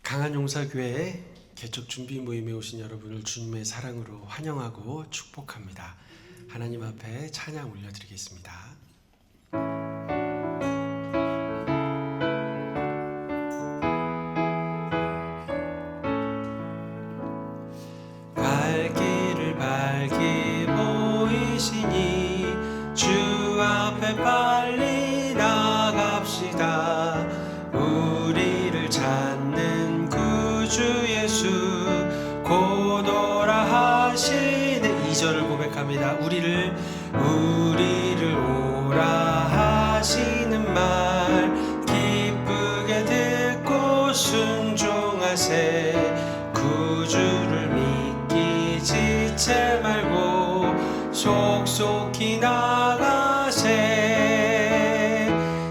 강한용사교회 개척 준비 모임에 오신 여러분을 주님의 사랑으로 환영하고 축복합니다. 하나님 앞에 찬양 올려드리겠습니다. 갈 길을 밝게 보이시니 주 앞에 빨리 나갑시다. 우리를 찾는 구주 예수 곧 오라 하시네. 2절을 고백합니다. 우리를 오라 하시는 말 기쁘게 듣고 순종하세. 구주를 믿기 지체 말고 속속히 나가세.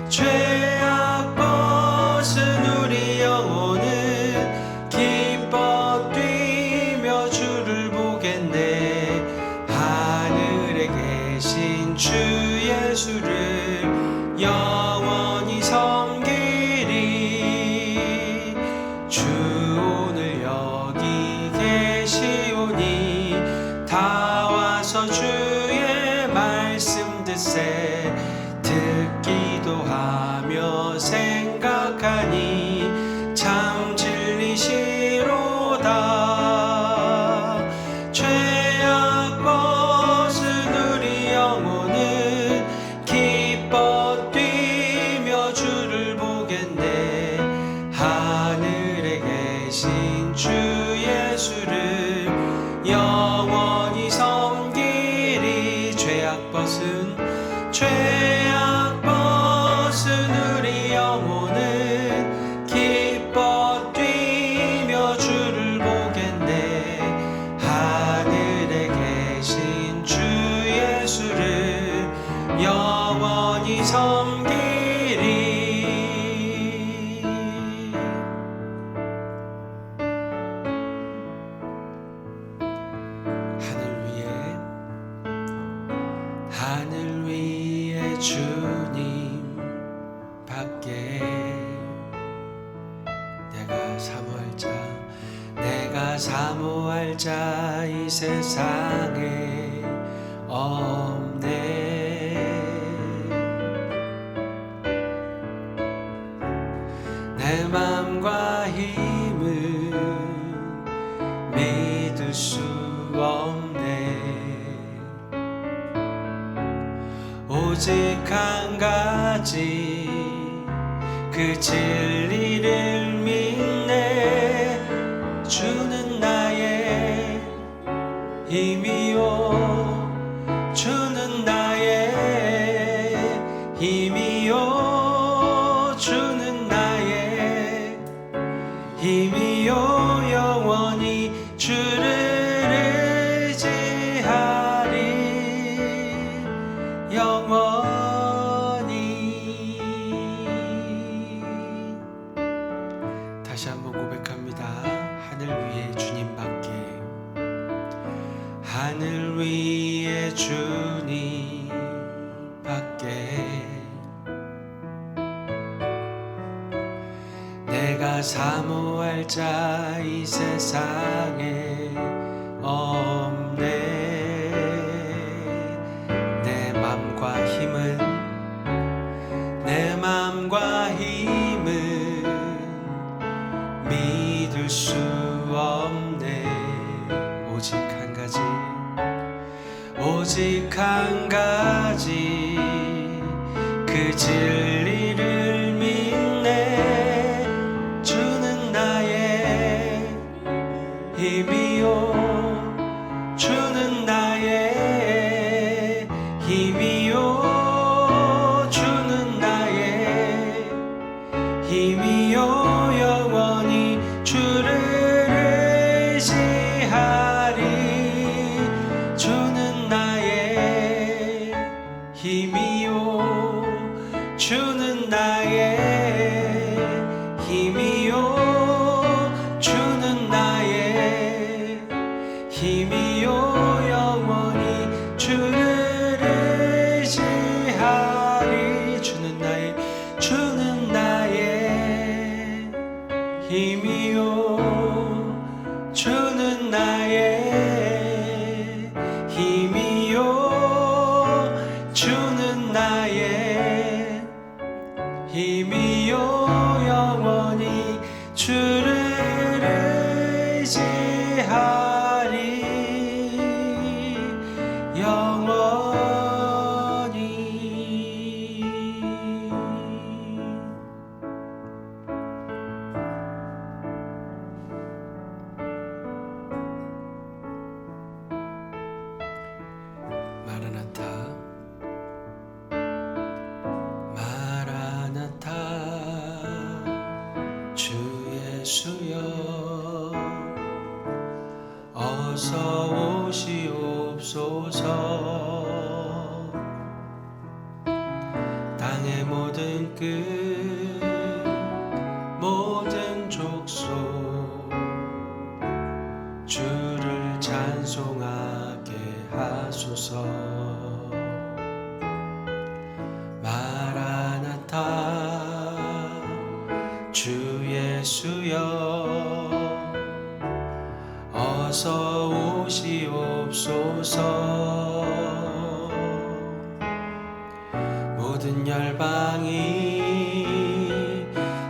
죄악 벗은 우리 영혼은 기뻐 뛰며 주를 보겠네. 하늘에 계신 주 예수를 영원히 섬기리. 주 오늘 여기 계시오니 다 와서 주의 말씀 듣세. 듣기도 하며 생각하니 참 진리시로다. 죄악 벗은 우리 영혼은 기뻐 뛰며 주를 보겠네. 하늘에 계신 주 예수를 영원히 섬기리. 죄악 벗은 우리 영혼은 기뻐 뛰며 주를 보겠네. 하늘에 계신 주 예수를 영원히 섬기리. 하늘 위에 주님 밖에 내가 사모할 자 이 세상에 없네. 내 맘과 힘을 믿을 수 없네. 오직 한 가지 그 진리를 믿네. 주는 나의 힘이요, 주는 나의 힘이요, 주는 나의 힘이요. 영원히 주를 의지하리. 영원히. 다시 한번 고백합니다. 하늘 위에 주님밖에. 하늘 위에 주님밖에 내가 사모할 자 이 세상에 없네. 내 맘과 힘은 믿을 수 없네. 오직 한 가지 그 진리를 믿네. 주는 나의 힘이요, 주는 나의 힘이요, 주는 나의 힘이요. 영원히 주를 의지하리. 주는 나의 힘이요, 주는 나의 힘이요, 주는 나의 힘이요. 영원히 주를 의지하리. 주는 나의 힘이요. 힘이요 영원히 주를 의지하리 영원히. 마라나타 마라나타 주 예수여 어서 오시옵소서. 땅의 모든 끝 모든 족속 주를 찬송하게 하소서. 마라나타 주 예수여 어서 오시옵소서. 모든 열방이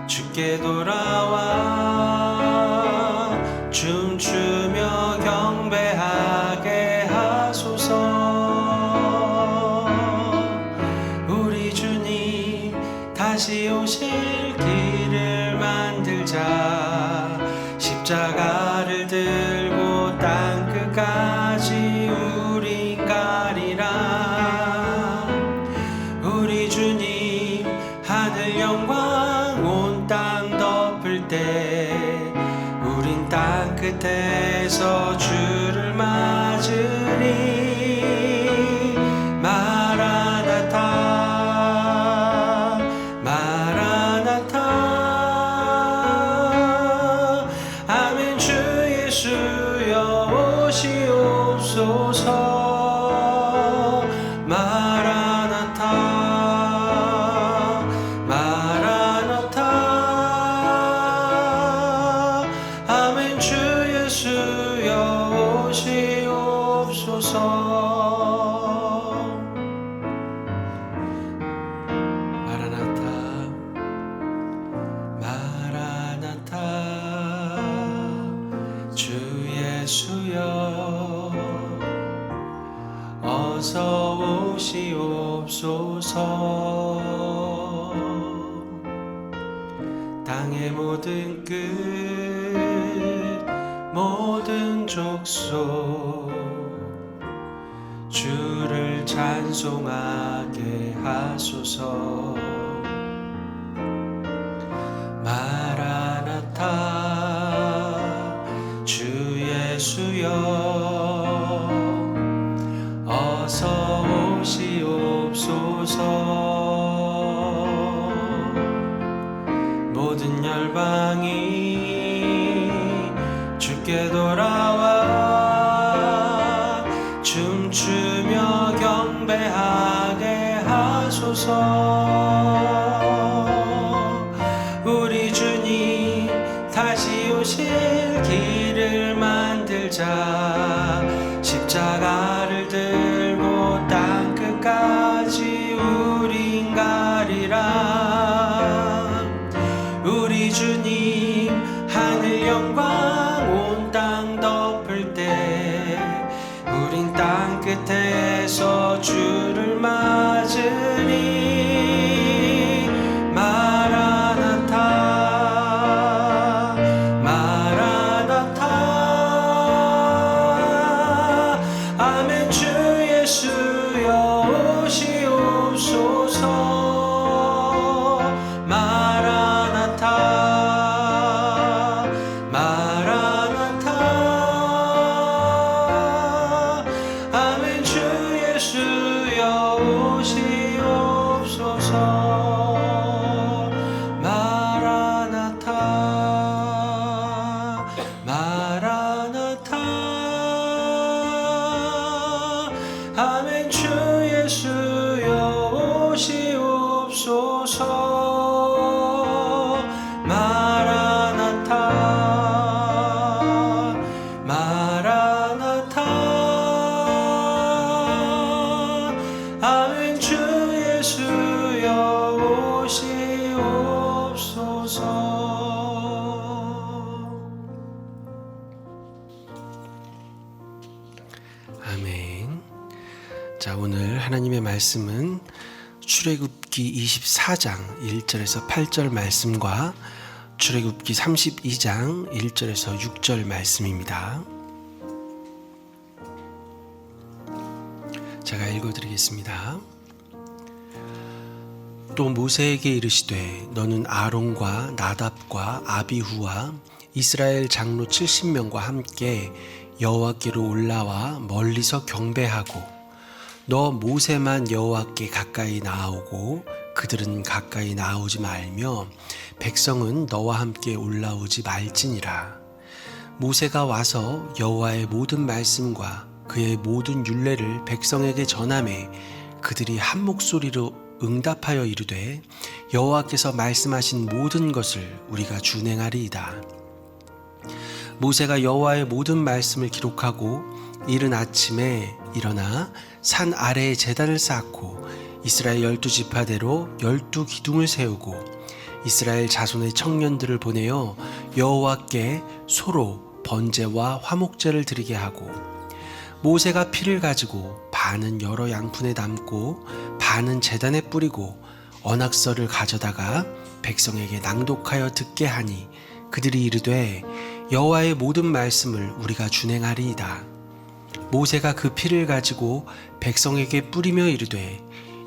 주께 돌아와 춤추며 경배하게 하소서. 우리 주님 다시 오실 길을 만들자. 십자가를 들고 땅끝까지 우린 가리라. 우리 주님 하늘 영광 온 땅 덮을 때 우린 땅끝에서 주를 맞으리. 마라나타 마라나타 아멘. 주 예수여 오시옵소서. 마라나타 마라나타 아멘. 주 예수여 오시옵소서. 마라나타 마라나타 주 예수여 어서 오시옵소서. 땅의 모든 끝 모든 족속 주를 찬송하게 하소서. 마라나타 주 예수여 어서 오시옵소서. 모든 열방이 주께 돌아와 춤추며 경배하게 하소서. 우리 주님 다시 오실 길을 만들자. 십자가를 들고 땅끝까지 우린 가리라. 우리 주님 하늘 영광 온 땅 덮을 때 우린 땅끝에서 주를 맞으리. 마라나타 마라나타 아멘. 주 예수여 오시옵소서. 마라나타 마라나타 아멘. 주 예수여 오시옵소서. 마라나타 마라나타 아멘. 주 예수여 오시옵소서. 마라나타 마라나타 아멘. 주 예수여 오시옵소서. 오늘 하나님의 말씀은 출애굽기 24장 1절에서 8절 말씀과 출애굽기 32장 1절에서 6절 말씀입니다. 제가 읽어드리겠습니다. 또 모세에게 이르시되 너는 아론과 나답과 아비후와 이스라엘 장로 70명과 함께 여호와께로 올라와 멀리서 경배하고 너 모세만 여호와께 가까이 나아오고 그들은 가까이 나아오지 말며 백성은 너와 함께 올라오지 말지니라. 모세가 와서 여호와의 모든 말씀과 그의 모든 율례를 백성에게 전하매 그들이 한 목소리로 응답하여 이르되 여호와께서 말씀하신 모든 것을 우리가 준행하리이다. 모세가 여호와의 모든 말씀을 기록하고 이른 아침에 일어나 산 아래에 제단을 쌓고 이스라엘 12지파대로 12기둥을 세우고 이스라엘 자손의 청년들을 보내어 여호와께 소로 번제와 화목제를 드리게 하고 모세가 피를 가지고 반은 여러 양푼에 담고 반은 제단에 뿌리고 언약서를 가져다가 백성에게 낭독하여 듣게 하니 그들이 이르되 여호와의 모든 말씀을 우리가 준행하리이다. 모세가 그 피를 가지고 백성에게 뿌리며 이르되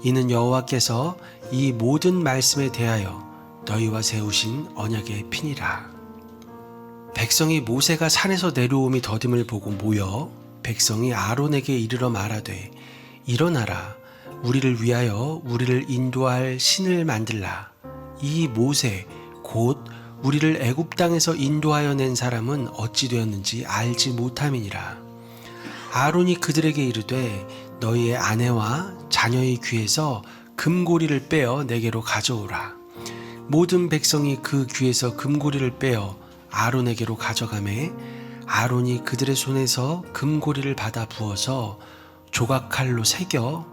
이는 여호와께서 이 모든 말씀에 대하여 너희와 세우신 언약의 피니라. 백성이 모세가 산에서 내려옴이 더딤을 보고 모여 백성이 아론에게 이르러 말하되 일어나라 우리를 위하여 우리를 인도할 신을 만들라. 이 모세 곧 우리를 애굽 땅에서 인도하여 낸 사람은 어찌 되었는지 알지 못함이니라. 아론이 그들에게 이르되 너희의 아내와 자녀의 귀에서 금고리를 빼어 내게로 가져오라. 모든 백성이 그 귀에서 금고리를 빼어 아론에게로 가져가매 아론이 그들의 손에서 금고리를 받아 부어서 조각칼로 새겨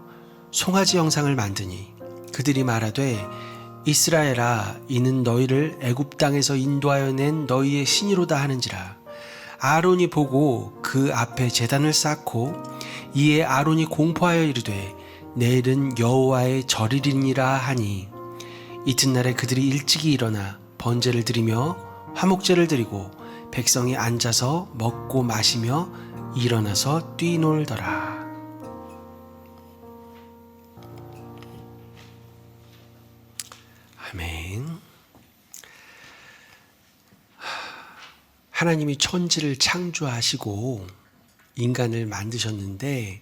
송아지 형상을 만드니 그들이 말하되 이스라엘아 이는 너희를 애굽 땅에서 인도하여 낸 너희의 신이로다 하는지라. 아론이 보고 그 앞에 제단을 쌓고 이에 아론이 공포하여 이르되 내일은 여호와의 절일이니라 하니 이튿날에 그들이 일찍이 일어나 번제를 드리며 화목제를 드리고 백성이 앉아서 먹고 마시며 일어나서 뛰놀더라. 아멘. 하나님이 천지를 창조하시고 인간을 만드셨는데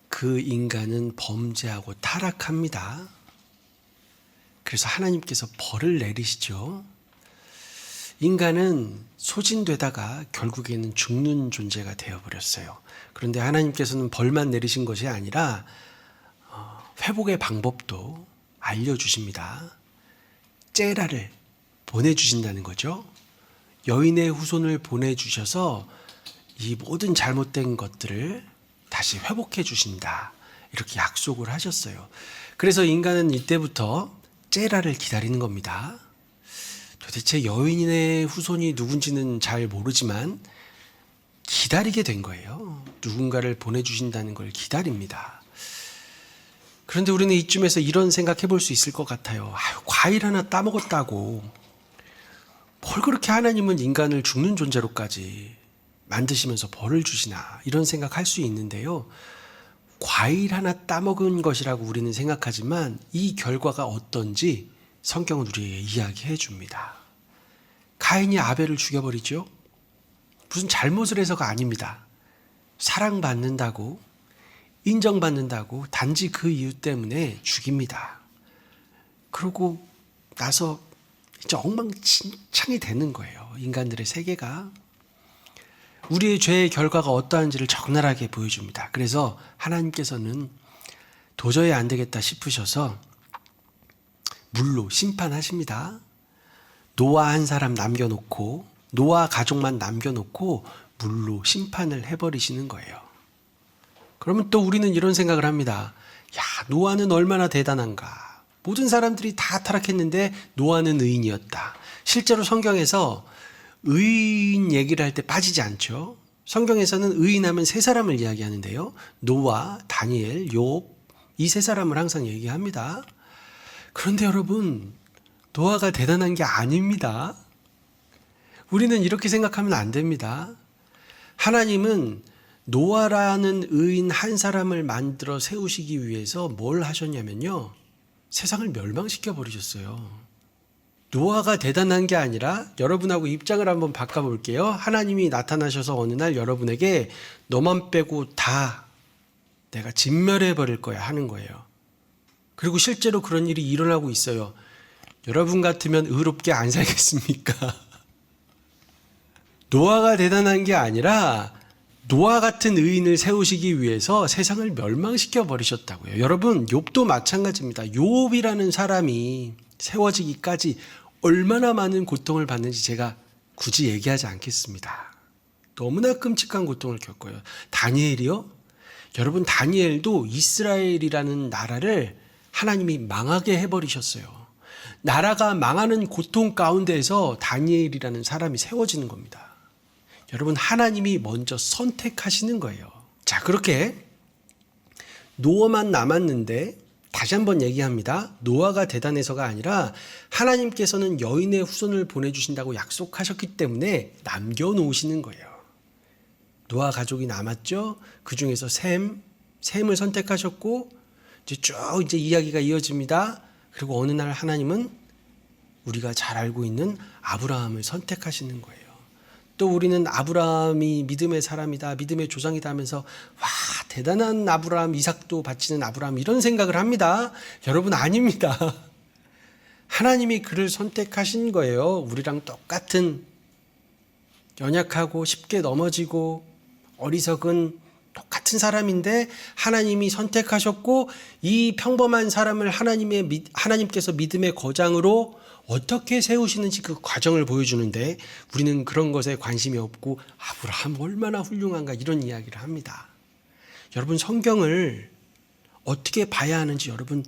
그 인간은 범죄하고 타락합니다. 그래서 하나님께서 벌을 내리시죠. 인간은 소진되다가 결국에는 죽는 존재가 되어버렸어요. 그런데 하나님께서는 벌만 내리신 것이 아니라 회복의 방법도 알려주십니다. 째라를 보내주신다는 거죠. 여인의 후손을 보내주셔서 이 모든 잘못된 것들을 다시 회복해 주신다. 이렇게 약속을 하셨어요. 그래서 인간은 이때부터 째라를 기다리는 겁니다. 도대체 여인의 후손이 누군지는 잘 모르지만 기다리게 된 거예요. 누군가를 보내주신다는 걸 기다립니다. 그런데 우리는 이쯤에서 이런 생각해 볼 수 있을 것 같아요. 과일 하나 따먹었다고 뭘 그렇게 하나님은 인간을 죽는 존재로까지 만드시면서 벌을 주시나 이런 생각할 수 있는데요. 과일 하나 따먹은 것이라고 우리는 생각하지만 이 결과가 어떤지 성경은 우리에게 이야기해 줍니다. 가인이 아벨을 죽여버리죠. 무슨 잘못을 해서가 아닙니다. 사랑받는다고 인정받는다고 단지 그 이유 때문에 죽입니다. 그러고 나서 이제 엉망진창이 되는 거예요. 인간들의 세계가. 우리의 죄의 결과가 어떠한지를 적나라하게 보여줍니다. 그래서 하나님께서는 도저히 안 되겠다 싶으셔서 물로 심판하십니다. 노아 한 사람 남겨놓고 노아 가족만 남겨놓고 물로 심판을 해버리시는 거예요. 그러면 또 우리는 이런 생각을 합니다. 야, 노아는 얼마나 대단한가. 모든 사람들이 다 타락했는데 노아는 의인이었다. 실제로 성경에서 의인 얘기를 할 때 빠지지 않죠. 성경에서는 의인하면 세 사람을 이야기하는데요. 노아, 다니엘, 욥, 이 세 사람을 항상 얘기합니다. 그런데 여러분, 노아가 대단한 게 아닙니다. 우리는 이렇게 생각하면 안 됩니다. 하나님은 노아라는 의인 한 사람을 만들어 세우시기 위해서 뭘 하셨냐면요. 세상을 멸망시켜 버리셨어요. 노아가 대단한 게 아니라 여러분하고 입장을 한번 바꿔볼게요. 하나님이 나타나셔서 어느 날 여러분에게 너만 빼고 다 내가 진멸해 버릴 거야 하는 거예요. 그리고 실제로 그런 일이 일어나고 있어요. 여러분 같으면 의롭게 안 살겠습니까? 노아가 대단한 게 아니라 노아 같은 의인을 세우시기 위해서 세상을 멸망시켜 버리셨다고요. 여러분, 욥도 마찬가지입니다. 욥이라는 사람이 세워지기까지 얼마나 많은 고통을 받는지 제가 굳이 얘기하지 않겠습니다. 너무나 끔찍한 고통을 겪어요. 다니엘이요? 여러분, 다니엘도 이스라엘이라는 나라를 하나님이 망하게 해버리셨어요. 나라가 망하는 고통 가운데에서 다니엘이라는 사람이 세워지는 겁니다. 여러분, 하나님이 먼저 선택하시는 거예요. 자, 그렇게 노아만 남았는데 다시 한번 얘기합니다. 노아가 대단해서가 아니라 하나님께서는 여인의 후손을 보내주신다고 약속하셨기 때문에 남겨놓으시는 거예요. 노아 가족이 남았죠. 그 중에서 셈을 선택하셨고 이제 이야기가 이어집니다. 그리고 어느 날 하나님은 우리가 잘 알고 있는 아브라함을 선택하시는 거예요. 또 우리는 아브라함이 믿음의 사람이다, 믿음의 조상이다 하면서 와, 대단한 아브라함, 이삭도 바치는 아브라함, 이런 생각을 합니다. 여러분, 아닙니다. 하나님이 그를 선택하신 거예요. 우리랑 똑같은 연약하고 쉽게 넘어지고 어리석은 똑같은 사람인데 하나님이 선택하셨고, 이 평범한 사람을 하나님께서 믿음의 거장으로 어떻게 세우시는지 그 과정을 보여주는데 우리는 그런 것에 관심이 없고 아브라함 얼마나 훌륭한가 이런 이야기를 합니다. 여러분, 성경을 어떻게 봐야 하는지 여러분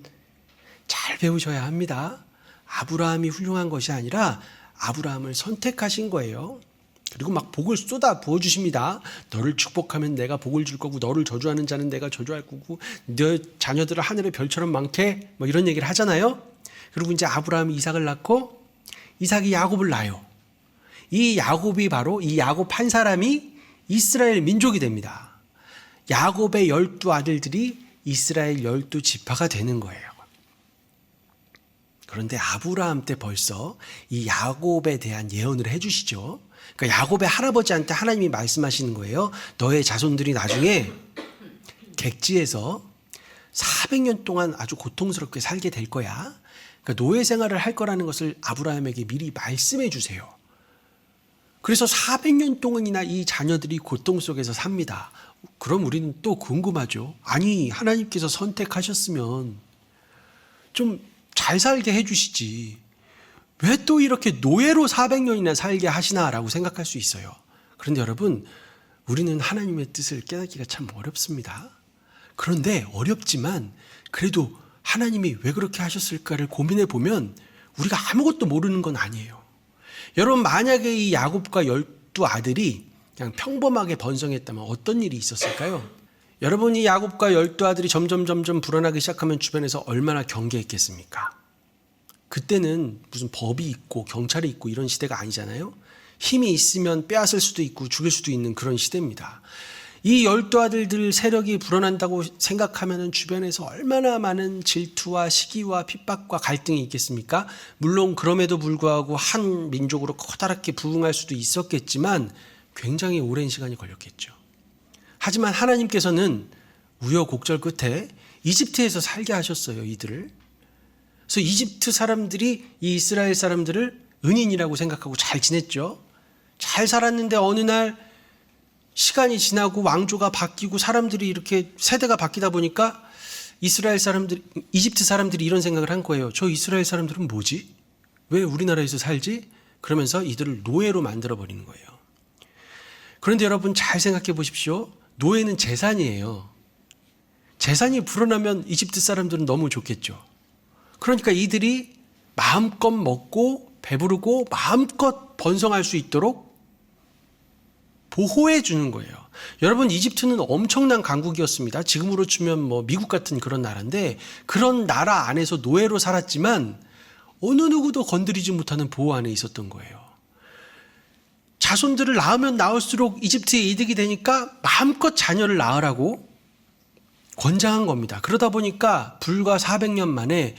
잘 배우셔야 합니다. 아브라함이 훌륭한 것이 아니라 아브라함을 선택하신 거예요. 그리고 막 복을 쏟아 부어주십니다. 너를 축복하면 내가 복을 줄 거고 너를 저주하는 자는 내가 저주할 거고 너 자녀들을 하늘의 별처럼 많게 뭐 이런 얘기를 하잖아요. 그리고 이제 아브라함이 이삭을 낳고 이삭이 야곱을 낳아요. 이 야곱이 바로 이 야곱 한 사람이 이스라엘 민족이 됩니다. 야곱의 12 아들들이 이스라엘 12지파가 되는 거예요. 그런데 아브라함 때 벌써 이 야곱에 대한 예언을 해주시죠. 그러니까 야곱의 할아버지한테 하나님이 말씀하시는 거예요. 너의 자손들이 나중에 객지에서 400년 동안 아주 고통스럽게 살게 될 거야. 그러니까 노예 생활을 할 거라는 것을 아브라함에게 미리 말씀해 주세요. 그래서 400년 동안이나 이 자녀들이 고통 속에서 삽니다. 그럼 우리는 또 궁금하죠. 아니, 하나님께서 선택하셨으면 좀 잘 살게 해주시지. 왜 또 이렇게 노예로 400년이나 살게 하시나라고 생각할 수 있어요. 그런데 여러분, 우리는 하나님의 뜻을 깨닫기가 참 어렵습니다. 그런데 어렵지만 그래도 하나님이 왜 그렇게 하셨을까를 고민해 보면 우리가 아무것도 모르는 건 아니에요. 여러분, 만약에 이 야곱과 12 아들이 그냥 평범하게 번성했다면 어떤 일이 있었을까요? 여러분이 야곱과 12 아들이 점점 불어나기 시작하면 주변에서 얼마나 경계했겠습니까? 그때는 무슨 법이 있고 경찰이 있고 이런 시대가 아니잖아요. 힘이 있으면 빼앗을 수도 있고 죽일 수도 있는 그런 시대입니다. 이 12 아들들 세력이 불어난다고 생각하면 주변에서 얼마나 많은 질투와 시기와 핍박과 갈등이 있겠습니까? 물론 그럼에도 불구하고 한 민족으로 커다랗게 부흥할 수도 있었겠지만 굉장히 오랜 시간이 걸렸겠죠. 하지만 하나님께서는 우여곡절 끝에 이집트에서 살게 하셨어요, 이들을. 그래서 이집트 사람들이 이 이스라엘 사람들을 은인이라고 생각하고 잘 지냈죠. 잘 살았는데 어느 날 시간이 지나고 왕조가 바뀌고 사람들이 이렇게 세대가 바뀌다 보니까 이집트 사람들이 이런 생각을 한 거예요. 저 이스라엘 사람들은 뭐지? 왜 우리나라에서 살지? 그러면서 이들을 노예로 만들어버리는 거예요. 그런데 여러분 잘 생각해 보십시오. 노예는 재산이에요. 재산이 불어나면 이집트 사람들은 너무 좋겠죠. 그러니까 이들이 마음껏 먹고 배부르고 마음껏 번성할 수 있도록 보호해 주는 거예요. 여러분, 이집트는 엄청난 강국이었습니다. 지금으로 치면 뭐 미국 같은 그런 나라인데, 그런 나라 안에서 노예로 살았지만 어느 누구도 건드리지 못하는 보호 안에 있었던 거예요. 자손들을 낳으면 낳을수록 이집트에 이득이 되니까 마음껏 자녀를 낳으라고 권장한 겁니다. 그러다 보니까 불과 400년 만에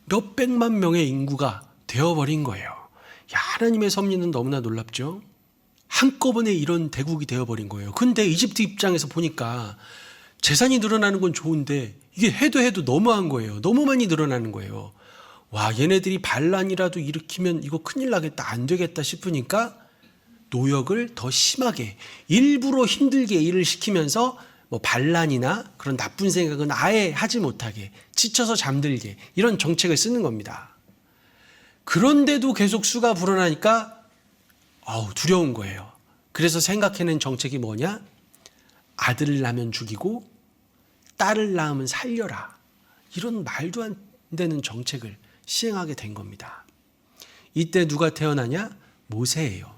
몇백만 명의 인구가 되어버린 거예요. 야, 하나님의 섭리는 너무나 놀랍죠? 한꺼번에 이런 대국이 되어버린 거예요. 근데 이집트 입장에서 보니까 재산이 늘어나는 건 좋은데 이게 해도 너무한 거예요. 너무 많이 늘어나는 거예요. 와, 얘네들이 반란이라도 일으키면 이거 큰일 나겠다, 안 되겠다 싶으니까 노역을 더 심하게 일부러 힘들게 일을 시키면서 뭐 반란이나 그런 나쁜 생각은 아예 하지 못하게, 지쳐서 잠들게, 이런 정책을 쓰는 겁니다. 그런데도 계속 수가 불어나니까 두려운 거예요. 그래서 생각해낸 정책이 뭐냐? 아들을 낳으면 죽이고 딸을 낳으면 살려라. 이런 말도 안 되는 정책을 시행하게 된 겁니다. 이때 누가 태어나냐? 모세예요.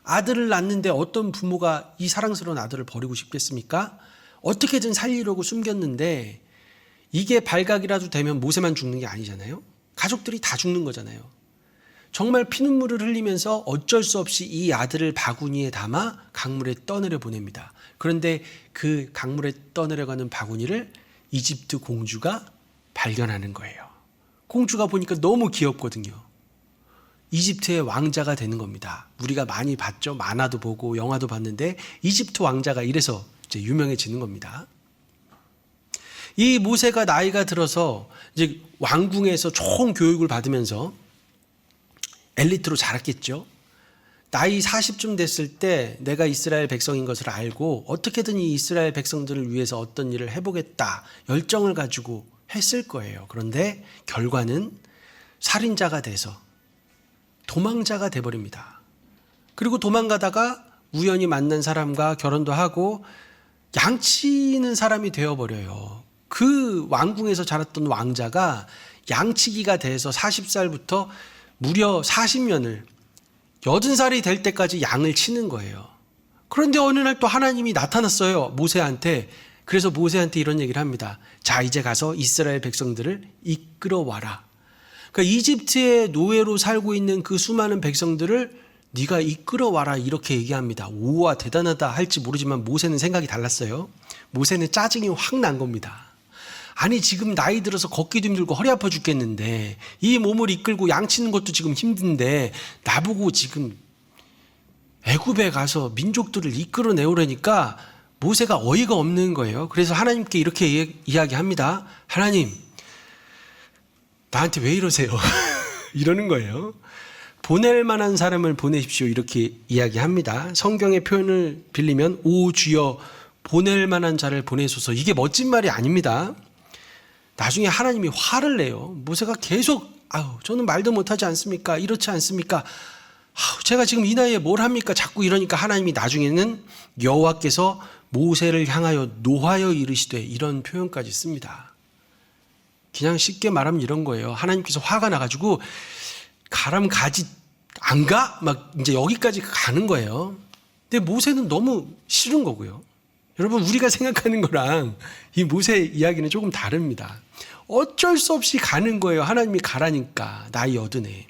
아들을 낳는데 어떤 부모가 이 사랑스러운 아들을 버리고 싶겠습니까? 어떻게든 살리려고 숨겼는데 이게 발각이라도 되면 모세만 죽는 게 아니잖아요. 가족들이 다 죽는 거잖아요. 정말 피눈물을 흘리면서 어쩔 수 없이 이 아들을 바구니에 담아 강물에 떠내려 보냅니다. 그런데 그 강물에 떠내려가는 바구니를 이집트 공주가 발견하는 거예요. 공주가 보니까 너무 귀엽거든요. 이집트의 왕자가 되는 겁니다. 우리가 많이 봤죠. 만화도 보고 영화도 봤는데 이집트 왕자가 이래서 이제 유명해지는 겁니다. 이 모세가 나이가 들어서 이제 왕궁에서 좋은 교육을 받으면서 엘리트로 자랐겠죠. 나이 40쯤 됐을 때 내가 이스라엘 백성인 것을 알고 어떻게든 이 이스라엘 백성들을 위해서 어떤 일을 해보겠다 열정을 가지고 했을 거예요. 그런데 결과는 살인자가 돼서 도망자가 돼버립니다. 그리고 도망가다가 우연히 만난 사람과 결혼도 하고 양치는 사람이 되어버려요. 그 왕궁에서 자랐던 왕자가 양치기가 돼서 40살부터 무려 40년을 80살이 될 때까지 양을 치는 거예요. 그런데 어느 날 또 하나님이 나타났어요. 모세한테. 그래서 모세한테 이런 얘기를 합니다. 자, 이제 가서 이스라엘 백성들을 이끌어와라. 그러니까 이집트의 노예로 살고 있는 그 수많은 백성들을 네가 이끌어와라, 이렇게 얘기합니다. 우와, 대단하다 할지 모르지만 모세는 생각이 달랐어요. 모세는 짜증이 확 난 겁니다. 아니, 지금 나이 들어서 걷기도 힘들고 허리 아파 죽겠는데 이 몸을 이끌고 양치는 것도 지금 힘든데 나보고 지금 애굽에 가서 민족들을 이끌어내오라니까 모세가 어이가 없는 거예요. 그래서 하나님께 이렇게 이야기합니다. 하나님, 나한테 왜 이러세요? 이러는 거예요. 보낼 만한 사람을 보내십시오, 이렇게 이야기합니다. 성경의 표현을 빌리면 오 주여 보낼 만한 자를 보내소서. 이게 멋진 말이 아닙니다. 나중에 하나님이 화를 내요. 모세가 계속 저는 말도 못하지 않습니까? 이렇지 않습니까? 제가 지금 이 나이에 뭘 합니까? 자꾸 이러니까 하나님이 나중에는 여호와께서 모세를 향하여 노하여 이르시되, 이런 표현까지 씁니다. 그냥 쉽게 말하면 이런 거예요. 하나님께서 화가 나가지고 가람 가지 안 가? 막 이제 여기까지 가는 거예요. 근데 모세는 너무 싫은 거고요. 여러분, 우리가 생각하는 거랑 이 모세 이야기는 조금 다릅니다. 어쩔 수 없이 가는 거예요. 하나님이 가라니까. 나이 80에.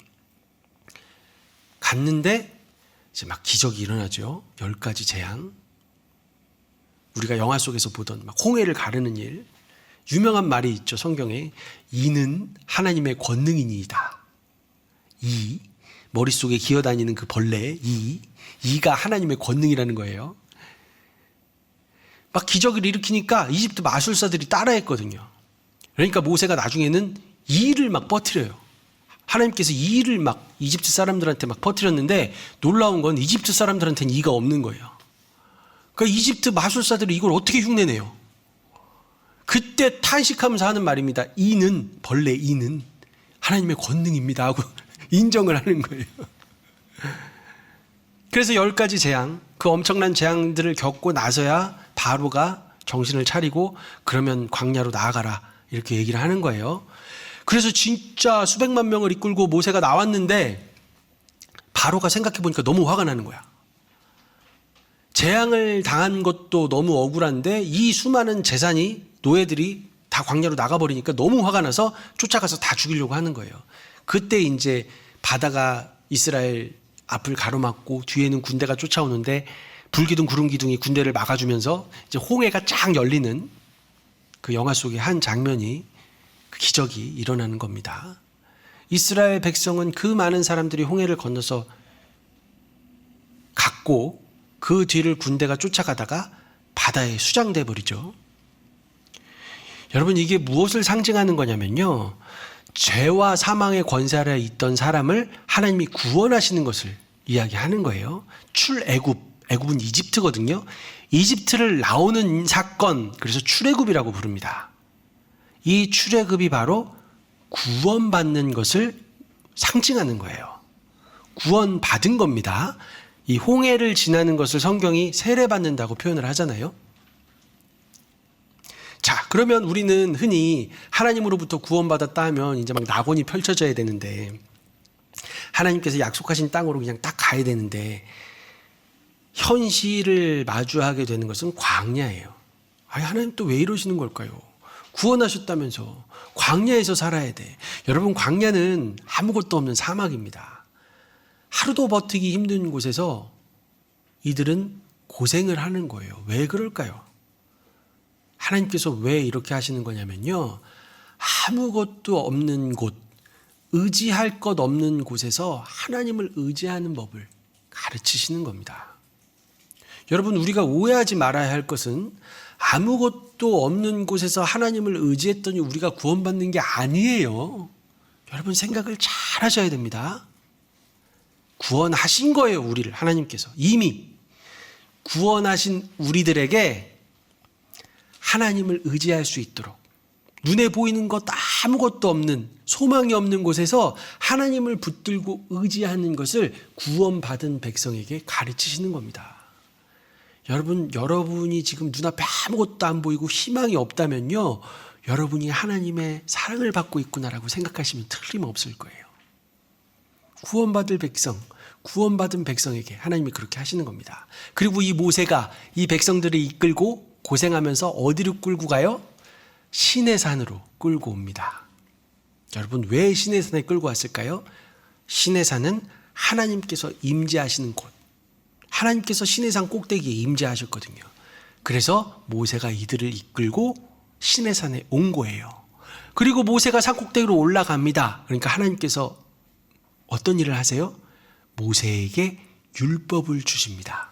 갔는데 이제 막 기적이 일어나죠. 10가지 재앙. 우리가 영화 속에서 보던 막 홍해를 가르는 일. 유명한 말이 있죠, 성경에. 이는 하나님의 권능이니이다. 이, 머릿속에 기어다니는 그 벌레, 이가 하나님의 권능이라는 거예요. 막 기적을 일으키니까 이집트 마술사들이 따라했거든요. 그러니까 모세가 나중에는 이를 막 퍼뜨려요. 하나님께서 이를 막 이집트 사람들한테 막 퍼뜨렸는데 놀라운 건 이집트 사람들한테는 이가 없는 거예요. 그러니까 이집트 마술사들이 이걸 어떻게 흉내내요? 그때 탄식하면서 하는 말입니다. 이는, 벌레 이는 하나님의 권능입니다 하고 인정을 하는 거예요. 그래서 10가지 재앙, 그 엄청난 재앙들을 겪고 나서야 바로가 정신을 차리고 그러면 광야로 나아가라, 이렇게 얘기를 하는 거예요. 그래서 진짜 수백만 명을 이끌고 모세가 나왔는데 바로가 생각해 보니까 너무 화가 나는 거야. 재앙을 당한 것도 너무 억울한데 이 수많은 재산이 노예들이 다 광야로 나가버리니까 너무 화가 나서 쫓아가서 다 죽이려고 하는 거예요. 그때 이제 바다가 이스라엘 앞을 가로막고 뒤에는 군대가 쫓아오는데 불기둥 구름기둥이 군대를 막아주면서 이제 홍해가 쫙 열리는 그 영화 속의 한 장면이, 그 기적이 일어나는 겁니다. 이스라엘 백성은 그 많은 사람들이 홍해를 건너서 갔고 그 뒤를 군대가 쫓아가다가 바다에 수장돼 버리죠. 여러분, 이게 무엇을 상징하는 거냐면요, 죄와 사망의 권세 아래 있던 사람을 하나님이 구원하시는 것을 이야기하는 거예요. 애굽은 이집트거든요. 이집트를 나오는 사건, 그래서 출애굽이라고 부릅니다. 이 출애굽이 바로 구원받는 것을 상징하는 거예요. 구원받은 겁니다. 이 홍해를 지나는 것을 성경이 세례받는다고 표현을 하잖아요. 자, 그러면 우리는 흔히 하나님으로부터 구원받았다 하면 이제 막 낙원이 펼쳐져야 되는데, 하나님께서 약속하신 땅으로 그냥 딱 가야 되는데, 현실을 마주하게 되는 것은 광야예요. 아니, 하나님 또 왜 이러시는 걸까요? 구원하셨다면서 광야에서 살아야 돼. 여러분, 광야는 아무것도 없는 사막입니다. 하루도 버티기 힘든 곳에서 이들은 고생을 하는 거예요. 왜 그럴까요? 하나님께서 왜 이렇게 하시는 거냐면요, 아무것도 없는 곳, 의지할 것 없는 곳에서 하나님을 의지하는 법을 가르치시는 겁니다. 여러분, 우리가 오해하지 말아야 할 것은 아무것도 없는 곳에서 하나님을 의지했더니 우리가 구원받는 게 아니에요. 여러분, 생각을 잘 하셔야 됩니다. 구원하신 거예요, 우리를. 하나님께서 이미 구원하신 우리들에게 하나님을 의지할 수 있도록, 눈에 보이는 것 아무것도 없는, 소망이 없는 곳에서 하나님을 붙들고 의지하는 것을 구원받은 백성에게 가르치시는 겁니다. 여러분이 지금 눈앞에 아무것도 안 보이고 희망이 없다면요, 여러분이 하나님의 사랑을 받고 있구나라고 생각하시면 틀림없을 거예요. 구원받은 백성에게 하나님이 그렇게 하시는 겁니다. 그리고 이 모세가 이 백성들을 이끌고 고생하면서 어디로 끌고 가요? 시내산으로 끌고 옵니다. 여러분, 왜 시내산에 끌고 왔을까요? 시내산은 하나님께서 임재하시는 곳, 하나님께서 시내산 꼭대기에 임재하셨거든요. 그래서 모세가 이들을 이끌고 시내산에 온 거예요. 그리고 모세가 산 꼭대기로 올라갑니다. 그러니까 하나님께서 어떤 일을 하세요? 모세에게 율법을 주십니다.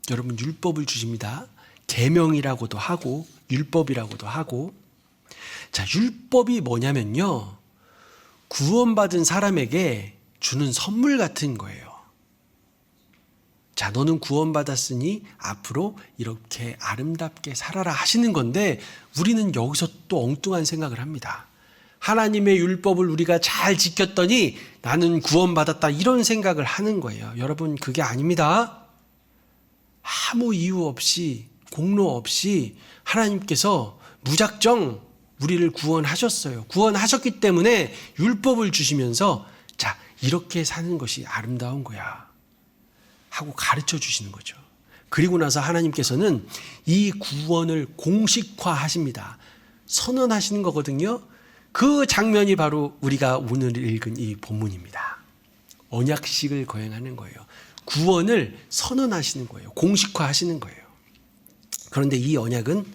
여러분, 율법을 주십니다. 계명이라고도 하고 율법이라고도 하고. 자, 율법이 뭐냐면요, 구원받은 사람에게 주는 선물 같은 거예요. 자, 너는 구원받았으니 앞으로 이렇게 아름답게 살아라 하시는 건데, 우리는 여기서 또 엉뚱한 생각을 합니다. 하나님의 율법을 우리가 잘 지켰더니 나는 구원받았다, 이런 생각을 하는 거예요. 여러분, 그게 아닙니다. 아무 이유 없이, 공로 없이 하나님께서 무작정 우리를 구원하셨어요. 구원하셨기 때문에 율법을 주시면서, 자, 이렇게 사는 것이 아름다운 거야 하고 가르쳐 주시는 거죠. 그리고 나서 하나님께서는 이 구원을 공식화하십니다. 선언하시는 거거든요. 그 장면이 바로 우리가 오늘 읽은 이 본문입니다. 언약식을 거행하는 거예요. 구원을 선언하시는 거예요. 공식화하시는 거예요. 그런데 이 언약은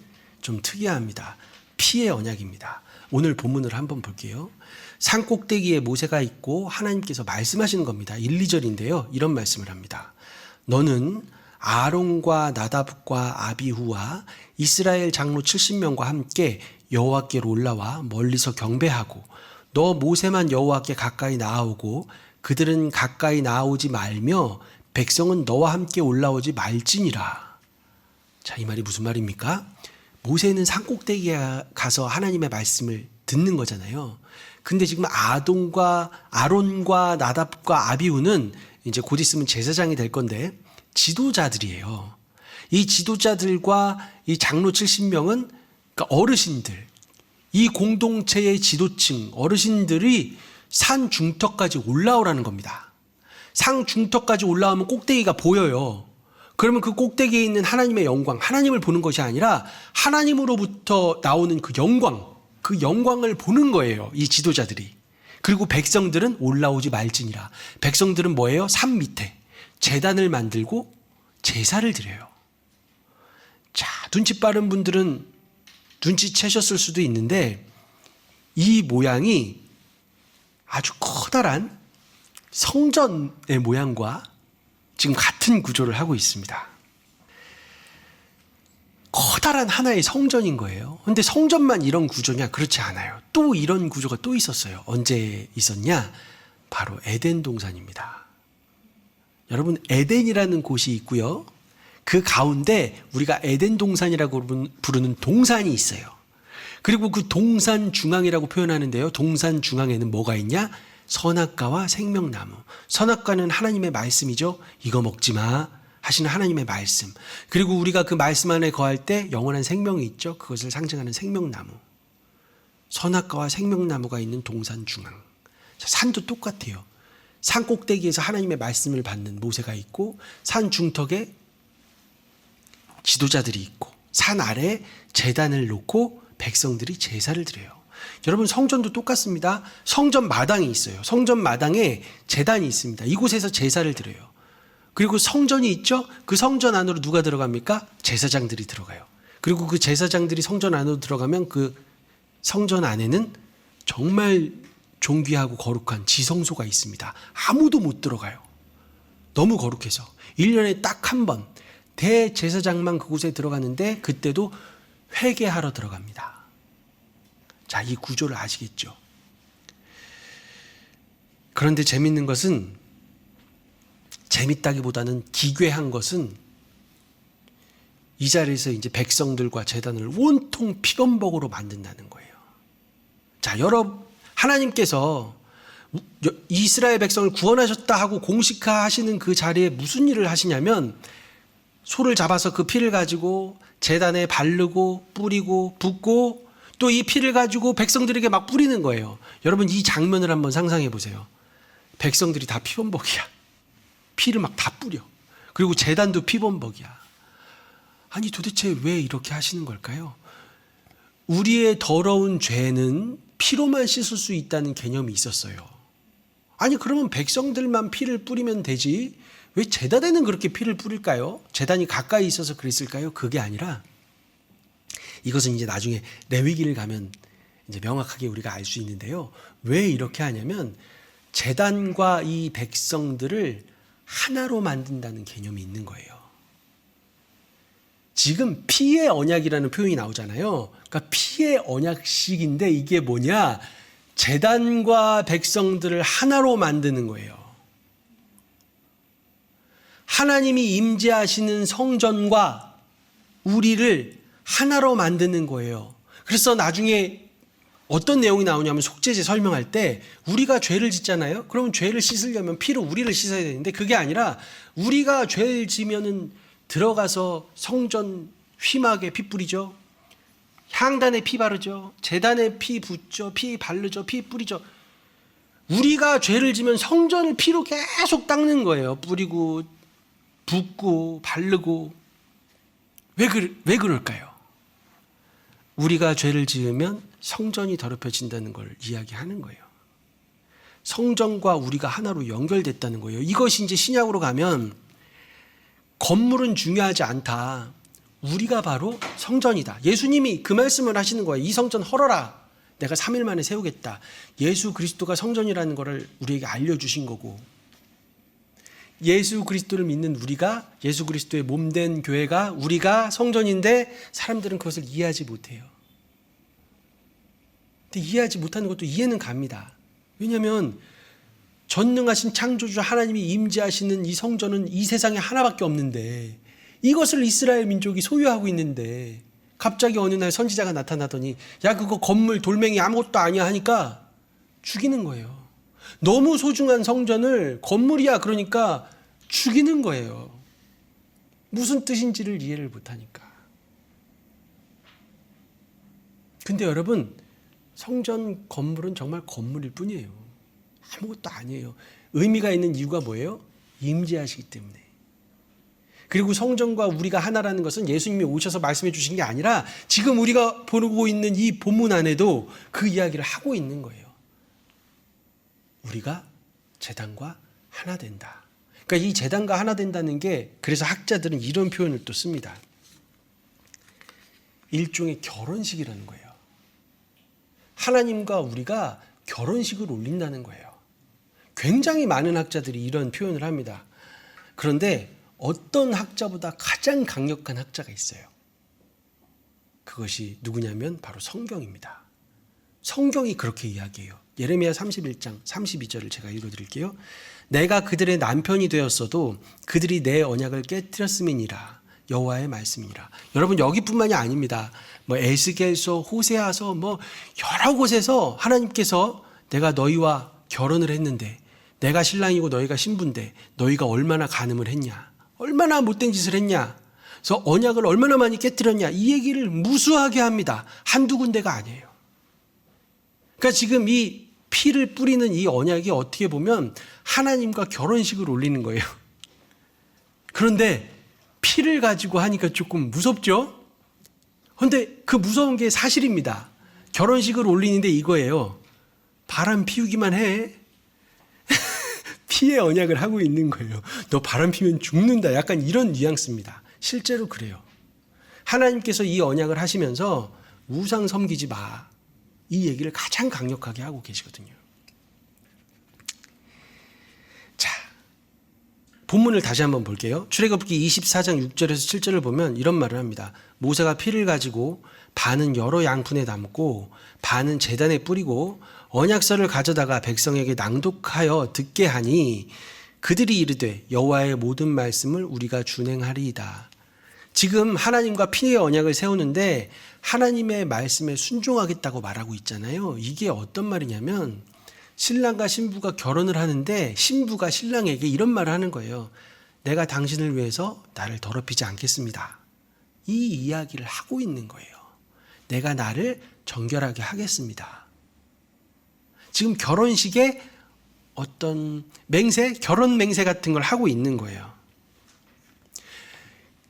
좀 특이합니다. 피의 언약입니다. 오늘 본문을 한번 볼게요. 산 꼭대기에 모세가 있고 하나님께서 말씀하시는 겁니다. 1, 2절인데요. 이런 말씀을 합니다. 너는 아론과 나답과 아비후와 이스라엘 장로 70명과 함께 여호와께로 올라와 멀리서 경배하고, 너 모세만 여호와께 가까이 나아오고 그들은 가까이 나아오지 말며 백성은 너와 함께 올라오지 말지니라. 자, 이 말이 무슨 말입니까? 모세는 산 꼭대기에 가서 하나님의 말씀을 듣는 거잖아요. 근데 지금 아론과 나답과 아비후는 이제 곧 있으면 제사장이 될 건데 지도자들이에요. 이 지도자들과 이 장로 70명은 그러니까 어르신들, 이 공동체의 지도층 어르신들이 산 중턱까지 올라오라는 겁니다. 상 중턱까지 올라오면 꼭대기가 보여요. 그러면 그 꼭대기에 있는 하나님의 영광, 하나님을 보는 것이 아니라 하나님으로부터 나오는 그 영광을 보는 거예요. 이 지도자들이. 그리고 백성들은 올라오지 말지니라. 백성들은 뭐예요? 산 밑에 제단을 만들고 제사를 드려요. 자, 눈치 빠른 분들은 눈치채셨을 수도 있는데 이 모양이 아주 커다란 성전의 모양과 지금 같은 구조를 하고 있습니다. 커다란 하나의 성전인 거예요. 그런데 성전만 이런 구조냐? 그렇지 않아요. 또 이런 구조가 또 있었어요. 언제 있었냐? 바로 에덴 동산입니다. 여러분, 에덴이라는 곳이 있고요. 그 가운데 우리가 에덴 동산이라고 부르는 동산이 있어요. 그리고 그 동산 중앙이라고 표현하는데요. 동산 중앙에는 뭐가 있냐? 선악과와 생명나무. 선악과는 하나님의 말씀이죠. 이거 먹지 마 하시는 하나님의 말씀. 그리고 우리가 그 말씀 안에 거할 때 영원한 생명이 있죠. 그것을 상징하는 생명나무. 선악과와 생명나무가 있는 동산 중앙. 산도 똑같아요. 산 꼭대기에서 하나님의 말씀을 받는 모세가 있고, 산 중턱에 지도자들이 있고, 산 아래에 제단을 놓고 백성들이 제사를 드려요. 여러분, 성전도 똑같습니다. 성전 마당이 있어요. 성전 마당에 제단이 있습니다. 이곳에서 제사를 드려요. 그리고 성전이 있죠. 그 성전 안으로 누가 들어갑니까? 제사장들이 들어가요. 그리고 그 제사장들이 성전 안으로 들어가면 그 성전 안에는 정말 존귀하고 거룩한 지성소가 있습니다. 아무도 못 들어가요. 너무 거룩해서 1년에 딱 한 번 대제사장만 그곳에 들어가는데, 그때도 회개하러 들어갑니다. 자, 이 구조를 아시겠죠? 그런데 재밌는 것은, 재밌다기보다는 기괴한 것은, 이 자리에서 이제 백성들과 제단을 온통 피범벅으로 만든다는 거예요. 자, 하나님께서 이스라엘 백성을 구원하셨다 하고 공식화하시는 그 자리에 무슨 일을 하시냐면, 소를 잡아서 그 피를 가지고 제단에 바르고 뿌리고 붓고, 또 이 피를 가지고 백성들에게 막 뿌리는 거예요. 여러분, 이 장면을 한번 상상해 보세요. 백성들이 다 피범벅이야. 피를 막 다 뿌려. 그리고 제단도 피범벅이야. 아니, 도대체 왜 이렇게 하시는 걸까요? 우리의 더러운 죄는 피로만 씻을 수 있다는 개념이 있었어요. 아니, 그러면 백성들만 피를 뿌리면 되지 왜 제단에는 그렇게 피를 뿌릴까요? 제단이 가까이 있어서 그랬을까요? 그게 아니라, 이것은 이제 나중에 레위기를 가면 이제 명확하게 우리가 알 수 있는데요. 왜 이렇게 하냐면, 제단과 이 백성들을 하나로 만든다는 개념이 있는 거예요. 지금 피의 언약이라는 표현이 나오잖아요. 그러니까 피의 언약식인데, 이게 뭐냐? 제단과 백성들을 하나로 만드는 거예요. 하나님이 임재하시는 성전과 우리를 하나로 만드는 거예요. 그래서 나중에 어떤 내용이 나오냐면, 속죄제 설명할 때 우리가 죄를 짓잖아요. 그러면 죄를 씻으려면 피로 우리를 씻어야 되는데, 그게 아니라 우리가 죄를 지면은 들어가서 성전 휘막에 피 뿌리죠. 향단에 피 바르죠. 제단에 피 붓죠. 피 바르죠. 피 뿌리죠. 우리가 죄를 지면 성전을 피로 계속 닦는 거예요. 뿌리고 붓고 바르고. 왜 그럴까요? 우리가 죄를 지으면 성전이 더럽혀진다는 걸 이야기하는 거예요. 성전과 우리가 하나로 연결됐다는 거예요. 이것이 이제 신약으로 가면, 건물은 중요하지 않다. 우리가 바로 성전이다. 예수님이 그 말씀을 하시는 거예요. 이 성전 헐어라. 내가 3일 만에 세우겠다. 예수 그리스도가 성전이라는 것을 우리에게 알려주신 거고, 예수 그리스도를 믿는 우리가, 예수 그리스도의 몸된 교회가, 우리가 성전인데 사람들은 그것을 이해하지 못해요. 근데 이해하지 못하는 것도 이해는 갑니다. 왜냐하면 전능하신 창조주 하나님이 임재하시는 이 성전은 이 세상에 하나밖에 없는데, 이것을 이스라엘 민족이 소유하고 있는데, 갑자기 어느 날 선지자가 나타나더니 야, 그거 건물 돌멩이 아무것도 아니야 하니까 죽이는 거예요. 너무 소중한 성전을 건물이야 그러니까 죽이는 거예요. 무슨 뜻인지를 이해를 못하니까. 근데 여러분, 성전 건물은 정말 건물일 뿐이에요. 아무것도 아니에요. 의미가 있는 이유가 뭐예요? 임재하시기 때문에. 그리고 성전과 우리가 하나라는 것은 예수님이 오셔서 말씀해 주신 게 아니라 지금 우리가 보고 있는 이 본문 안에도 그 이야기를 하고 있는 거예요. 우리가 제단과 하나 된다. 그러니까 이 제단과 하나 된다는 게, 그래서 학자들은 이런 표현을 또 씁니다. 일종의 결혼식이라는 거예요. 하나님과 우리가 결혼식을 올린다는 거예요. 굉장히 많은 학자들이 이런 표현을 합니다. 그런데 어떤 학자보다 가장 강력한 학자가 있어요. 그것이 누구냐면 바로 성경입니다. 성경이 그렇게 이야기해요. 예레미야 31장 32절을 제가 읽어드릴게요. 내가 그들의 남편이 되었어도 그들이 내 언약을 깨뜨렸음이니라. 여호와의 말씀이니라. 여러분, 여기뿐만이 아닙니다. 에스겔서, 호세아서 여러 곳에서 하나님께서 내가 너희와 결혼을 했는데, 내가 신랑이고 너희가 신부인데 너희가 얼마나 간음을 했냐, 얼마나 못된 짓을 했냐, 그래서 언약을 얼마나 많이 깨뜨렸냐, 이 얘기를 무수하게 합니다. 한두 군데가 아니에요. 그러니까 지금 이 피를 뿌리는 이 언약이 어떻게 보면 하나님과 결혼식을 올리는 거예요. 그런데 피를 가지고 하니까 조금 무섭죠? 그런데 그 무서운 게 사실입니다. 결혼식을 올리는데 이거예요. 바람 피우기만 해. 피의 언약을 하고 있는 거예요. 너 바람 피면 죽는다. 약간 이런 뉘앙스입니다. 실제로 그래요. 하나님께서 이 언약을 하시면서 우상 섬기지 마. 이 얘기를 가장 강력하게 하고 계시거든요. 자, 본문을 다시 한번 볼게요. 출애굽기 24장 6절에서 7절을 보면 이런 말을 합니다. 모세가 피를 가지고 반은 여러 양푼에 담고 반은 제단에 뿌리고 언약서를 가져다가 백성에게 낭독하여 듣게 하니 그들이 이르되 여호와의 모든 말씀을 우리가 준행하리이다. 지금 하나님과 피의 언약을 세우는데 하나님의 말씀에 순종하겠다고 말하고 있잖아요. 이게 어떤 말이냐면 신랑과 신부가 결혼을 하는데 신부가 신랑에게 이런 말을 하는 거예요. 내가 당신을 위해서 나를 더럽히지 않겠습니다. 이 이야기를 하고 있는 거예요. 내가 나를 정결하게 하겠습니다. 지금 결혼식에 어떤 맹세, 결혼 맹세 같은 걸 하고 있는 거예요.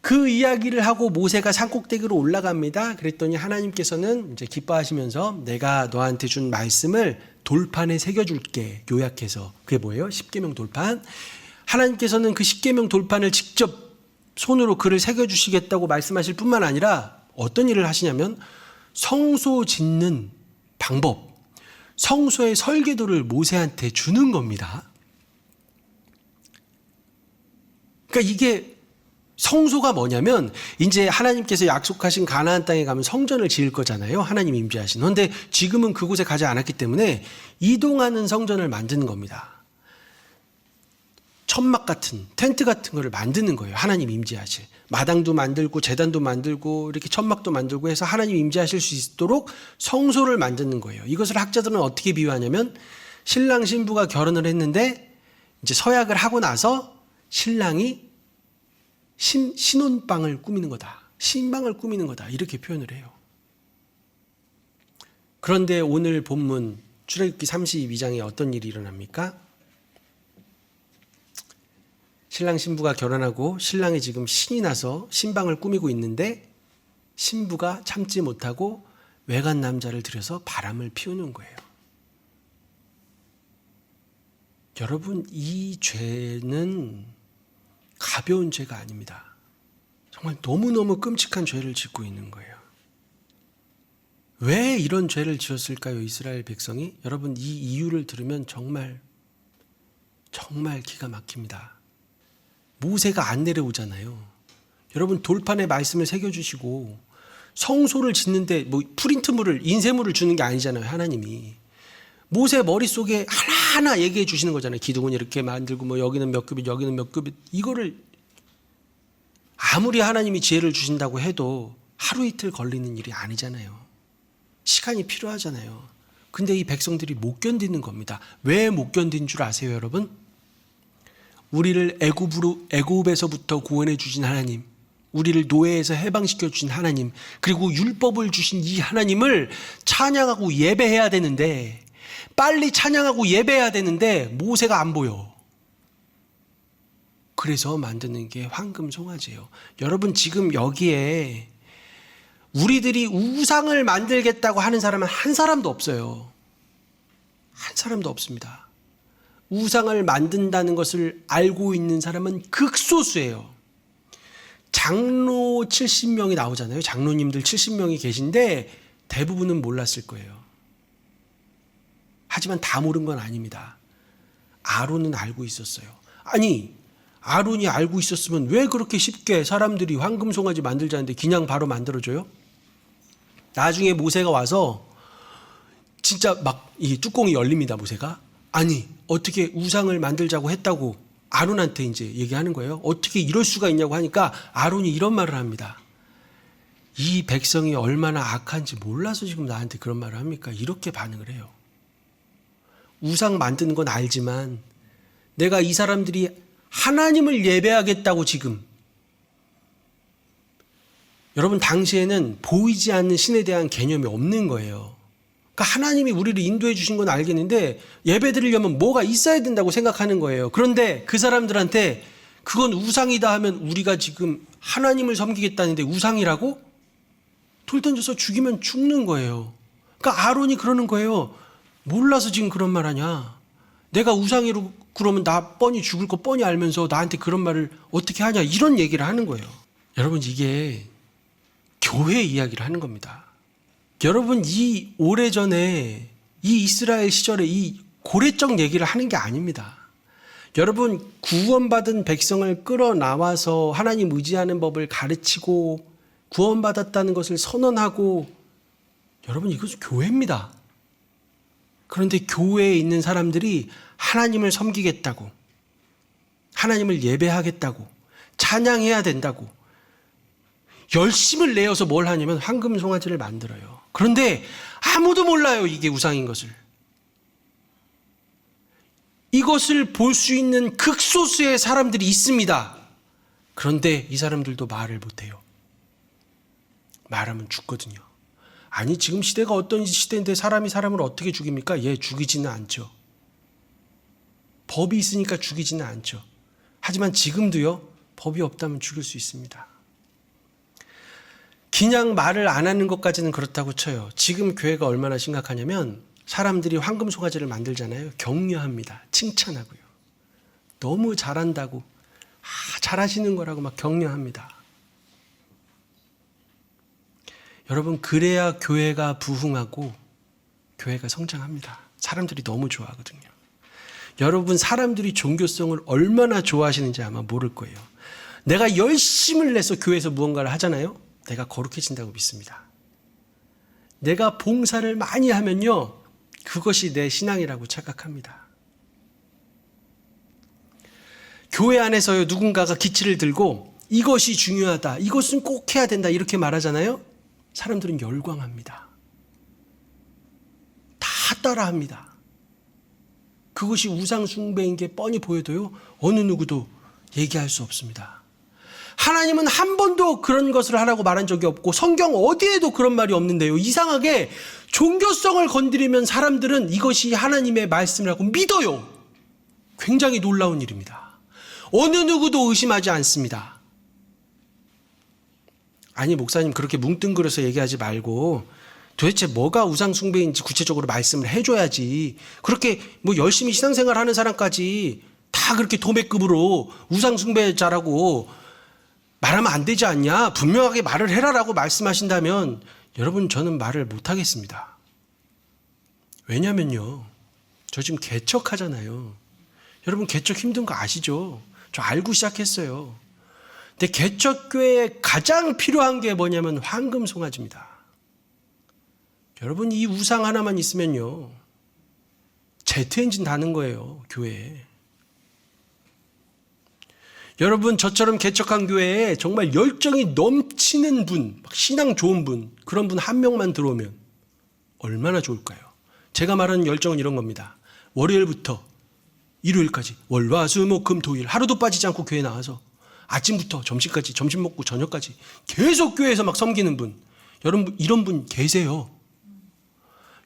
그 이야기를 하고 모세가 산꼭대기로 올라갑니다. 그랬더니 하나님께서는 이제 기뻐하시면서 내가 너한테 준 말씀을 돌판에 새겨줄게. 요약해서 그게 뭐예요? 십계명 돌판. 하나님께서는 그 십계명 돌판을 직접 손으로 글을 새겨주시겠다고 말씀하실 뿐만 아니라 어떤 일을 하시냐면 성소 짓는 방법, 성소의 설계도를 모세한테 주는 겁니다. 그러니까 이게 성소가 뭐냐면 이제 하나님께서 약속하신 가나안 땅에 가면 성전을 지을 거잖아요. 하나님 임재하신. 그런데 지금은 그곳에 가지 않았기 때문에 이동하는 성전을 만드는 겁니다. 천막 같은 텐트 같은 거를 만드는 거예요. 하나님 임재하실. 마당도 만들고 제단도 만들고 이렇게 천막도 만들고 해서 하나님 임재하실 수 있도록 성소를 만드는 거예요. 이것을 학자들은 어떻게 비유하냐면 신랑 신부가 결혼을 했는데 이제 서약을 하고 나서 신랑이 신혼방을 꾸미는 거다. 신방을 꾸미는 거다. 이렇게 표현을 해요. 그런데 오늘 본문 출애굽기 32장에 어떤 일이 일어납니까? 신랑 신부가 결혼하고 신랑이 지금 신이 나서 신방을 꾸미고 있는데 신부가 참지 못하고 외간 남자를 들여서 바람을 피우는 거예요. 여러분, 이 죄는 가벼운 죄가 아닙니다. 정말 너무너무 끔찍한 죄를 짓고 있는 거예요. 왜 이런 죄를 지었을까요, 이스라엘 백성이? 여러분, 이 이유를 들으면 정말 기가 막힙니다. 모세가 안 내려오잖아요. 여러분, 돌판에 말씀을 새겨주시고 성소를 짓는데 프린트물을, 인쇄물을 주는 게 아니잖아요, 하나님이. 모세 머릿속에 하나하나 얘기해 주시는 거잖아요. 기둥은 이렇게 만들고 여기는 몇 급이, 여기는 몇 급이. 이거를 아무리 하나님이 지혜를 주신다고 해도 하루 이틀 걸리는 일이 아니잖아요. 시간이 필요하잖아요. 근데 이 백성들이 못 견디는 겁니다. 왜 못 견딘 줄 아세요, 여러분? 우리를 애굽에서부터 구원해 주신 하나님, 우리를 노예에서 해방시켜 주신 하나님, 그리고 율법을 주신 이 하나님을 찬양하고 예배해야 되는데 빨리 찬양하고 예배해야 되는데 모세가 안 보여. 그래서 만드는 게 황금 송아지예요. 여러분 지금 여기에 우리들이 우상을 만들겠다고 하는 사람은 한 사람도 없어요. 한 사람도 없습니다. 우상을 만든다는 것을 알고 있는 사람은 극소수예요. 장로 70명이 나오잖아요. 장로님들 70명이 계신데 대부분은 몰랐을 거예요. 하지만 다 모른 건 아닙니다. 아론은 알고 있었어요. 아니, 아론이 알고 있었으면 왜 그렇게 쉽게 사람들이 황금 송아지 만들자는데 그냥 바로 만들어줘요? 나중에 모세가 와서 진짜 막 이 뚜껑이 열립니다. 모세가. 아니, 어떻게 우상을 만들자고 했다고 아론한테 이제 얘기하는 거예요. 어떻게 이럴 수가 있냐고 하니까 아론이 이런 말을 합니다. 이 백성이 얼마나 악한지 몰라서 지금 나한테 그런 말을 합니까? 이렇게 반응을 해요. 우상 만드는 건 알지만 내가 이 사람들이 하나님을 예배하겠다고 지금. 여러분 당시에는 보이지 않는 신에 대한 개념이 없는 거예요. 그러니까 하나님이 우리를 인도해 주신 건 알겠는데 예배 드리려면 뭐가 있어야 된다고 생각하는 거예요. 그런데 그 사람들한테 그건 우상이다 하면 우리가 지금 하나님을 섬기겠다는데 우상이라고? 돌 던져서 죽이면 죽는 거예요. 그러니까 아론이 그러는 거예요. 몰라서 지금 그런 말 하냐. 내가 우상이로 그러면 나 뻔히 죽을 거 뻔히 알면서 나한테 그런 말을 어떻게 하냐. 이런 얘기를 하는 거예요. 여러분 이게 교회 이야기를 하는 겁니다. 여러분 이 오래전에 이 이스라엘 시절에 이 고래적 얘기를 하는 게 아닙니다. 여러분 구원받은 백성을 끌어나와서 하나님 의지하는 법을 가르치고 구원받았다는 것을 선언하고 여러분 이것은 교회입니다. 그런데 교회에 있는 사람들이 하나님을 섬기겠다고 하나님을 예배하겠다고 찬양해야 된다고 열심을 내어서 뭘 하냐면 황금 송아지를 만들어요. 그런데 아무도 몰라요. 이게 우상인 것을. 이것을 볼 수 있는 극소수의 사람들이 있습니다. 그런데 이 사람들도 말을 못해요. 말하면 죽거든요. 아니 지금 시대가 어떤 시대인데 사람이 사람을 어떻게 죽입니까? 예, 죽이지는 않죠. 법이 있으니까 죽이지는 않죠. 하지만 지금도요. 법이 없다면 죽일 수 있습니다. 그냥 말을 안 하는 것까지는 그렇다고 쳐요. 지금 교회가 얼마나 심각하냐면 사람들이 황금 송아지를 만들잖아요. 격려합니다. 칭찬하고요. 너무 잘한다고 잘하시는 거라고 막 격려합니다. 여러분 그래야 교회가 부흥하고 교회가 성장합니다. 사람들이 너무 좋아하거든요. 여러분 사람들이 종교성을 얼마나 좋아하시는지 아마 모를 거예요. 내가 열심을 내서 교회에서 무언가를 하잖아요. 내가 거룩해진다고 믿습니다. 내가 봉사를 많이 하면요. 그것이 내 신앙이라고 착각합니다. 교회 안에서요. 누군가가 기치를 들고 이것이 중요하다. 이것은 꼭 해야 된다. 이렇게 말하잖아요. 사람들은 열광합니다. 다 따라합니다. 그것이 우상 숭배인 게 뻔히 보여도요. 어느 누구도 얘기할 수 없습니다. 하나님은 한 번도 그런 것을 하라고 말한 적이 없고 성경 어디에도 그런 말이 없는데요. 이상하게 종교성을 건드리면 사람들은 이것이 하나님의 말씀이라고 믿어요. 굉장히 놀라운 일입니다. 어느 누구도 의심하지 않습니다. 아니 목사님 그렇게 뭉뚱그려서 얘기하지 말고 도대체 뭐가 우상 숭배인지 구체적으로 말씀을 해줘야지. 그렇게 뭐 열심히 신앙생활하는 사람까지 다 그렇게 도매급으로 우상 숭배자라고 말하면 안 되지 않냐? 분명하게 말을 해라라고 말씀하신다면 여러분 저는 말을 못하겠습니다. 왜냐면요. 저 지금 개척하잖아요. 여러분 개척 힘든 거 아시죠? 저 알고 시작했어요. 근데 개척교회에 가장 필요한 게 뭐냐면 황금 송아지입니다. 여러분 이 우상 하나만 있으면요. 제트 엔진 다는 거예요. 교회에. 여러분 저처럼 개척한 교회에 정말 열정이 넘치는 분, 신앙 좋은 분, 그런 분 한 명만 들어오면 얼마나 좋을까요? 제가 말하는 열정은 이런 겁니다. 월요일부터 일요일까지 월화수목금토일 하루도 빠지지 않고 교회 나와서 아침부터 점심까지 점심 먹고 저녁까지 계속 교회에서 막 섬기는 분. 여러분 이런 분 계세요.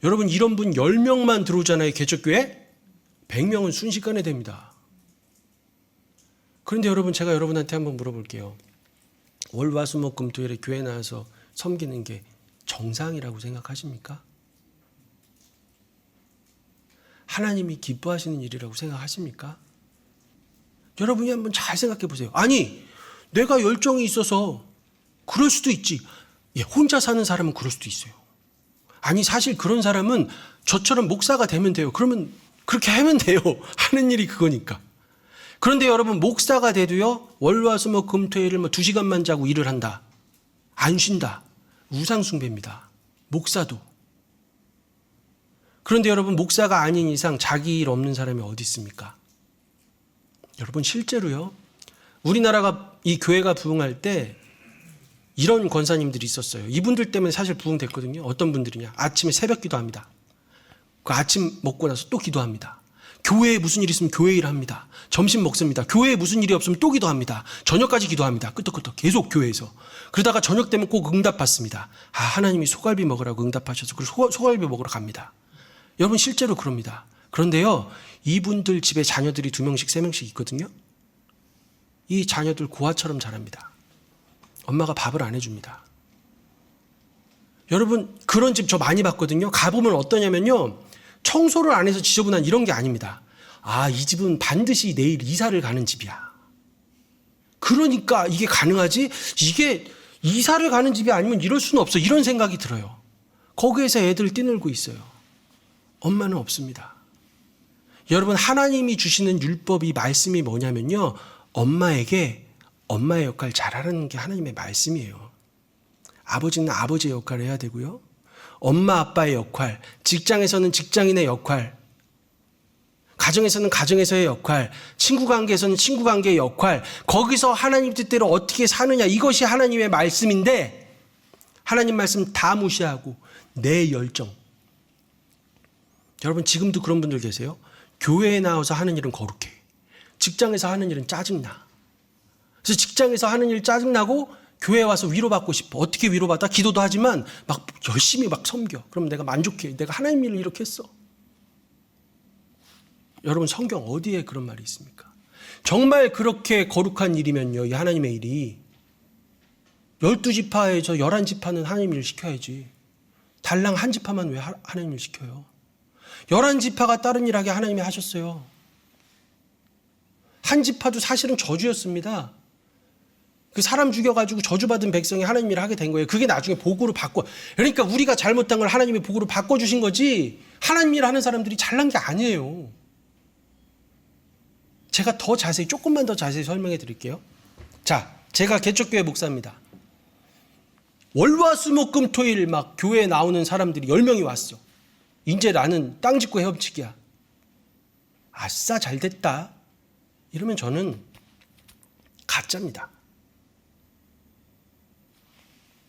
여러분 이런 분 10명만 들어오잖아요. 개척교회 100명은 순식간에 됩니다. 그런데 여러분 제가 여러분한테 한번 물어볼게요. 월화수목금토일에 교회 나와서 섬기는 게 정상이라고 생각하십니까? 하나님이 기뻐하시는 일이라고 생각하십니까? 여러분이 한번 잘 생각해 보세요. 아니 내가 열정이 있어서 그럴 수도 있지. 혼자 사는 사람은 그럴 수도 있어요. 아니 사실 그런 사람은 저처럼 목사가 되면 돼요. 그러면 그렇게 하면 돼요. 하는 일이 그거니까. 그런데 여러분 목사가 돼도요. 월화수목금토일을 2시간만 자고 일을 한다. 안 쉰다. 우상숭배입니다. 목사도. 그런데 여러분 목사가 아닌 이상 자기 일 없는 사람이 어디 있습니까? 여러분 실제로요. 우리나라가 이 교회가 부흥할 때 이런 권사님들이 있었어요. 이분들 때문에 사실 부흥됐거든요. 어떤 분들이냐. 아침에 새벽 기도합니다. 그 아침 먹고 나서 또 기도합니다. 교회에 무슨 일이 있으면 교회 일 합니다. 점심 먹습니다. 교회에 무슨 일이 없으면 또 기도합니다. 저녁까지 기도합니다. 끄떡끄떡 계속 교회에서. 그러다가 저녁 되면 꼭 응답 받습니다. 하나님이 소갈비 먹으라고 응답하셔서 그래서 소갈비 먹으러 갑니다. 여러분 실제로 그럽니다. 그런데요. 이분들 집에 자녀들이 2명씩 3명씩 있거든요. 이 자녀들 고아처럼 자랍니다. 엄마가 밥을 안 해줍니다. 여러분 그런 집 저 많이 봤거든요. 가보면 어떠냐면요. 청소를 안 해서 지저분한 이런 게 아닙니다. 이 집은 반드시 내일 이사를 가는 집이야. 그러니까 이게 가능하지? 이게 이사를 가는 집이 아니면 이럴 수는 없어. 이런 생각이 들어요. 거기에서 애들 뛰놀고 있어요. 엄마는 없습니다. 여러분 하나님이 주시는 율법이 말씀이 뭐냐면요. 엄마에게 엄마의 역할 잘하는 게 하나님의 말씀이에요. 아버지는 아버지의 역할을 해야 되고요. 엄마 아빠의 역할, 직장에서는 직장인의 역할, 가정에서는 가정에서의 역할, 친구 관계에서는 친구 관계의 역할, 거기서 하나님 뜻대로 어떻게 사느냐 이것이 하나님의 말씀인데 하나님 말씀 다 무시하고 내 열정. 여러분 지금도 그런 분들 계세요. 교회에 나와서 하는 일은 거룩해. 직장에서 하는 일은 짜증나. 그래서 직장에서 하는 일 짜증나고 교회에 와서 위로받고 싶어. 어떻게 위로받아? 기도도 하지만 막 열심히 막 섬겨. 그럼 내가 만족해. 내가 하나님 일을 이렇게 했어. 여러분 성경 어디에 그런 말이 있습니까? 정말 그렇게 거룩한 일이면요. 이 하나님의 일이 12지파에서 11지파는 하나님 일을 시켜야지. 달랑 한 지파만 왜 하나님 일을 시켜요? 11지파가 다른 일 하게 하나님이 하셨어요. 한 지파도 사실은 저주였습니다. 그 사람 죽여가지고 저주받은 백성이 하나님 일을 하게 된 거예요. 그게 나중에 복으로 바꿔. 그러니까 우리가 잘못한 걸 하나님이 복으로 바꿔주신 거지 하나님 일을 하는 사람들이 잘난 게 아니에요. 제가 더 자세히 조금만 더 자세히 설명해 드릴게요. 자, 제가 개척교회 목사입니다. 월화수목금토일 막 교회에 나오는 사람들이 10명이 왔어. 이제 나는 땅 짓고 헤엄치기야. 아싸 잘됐다. 이러면 저는 가짜입니다.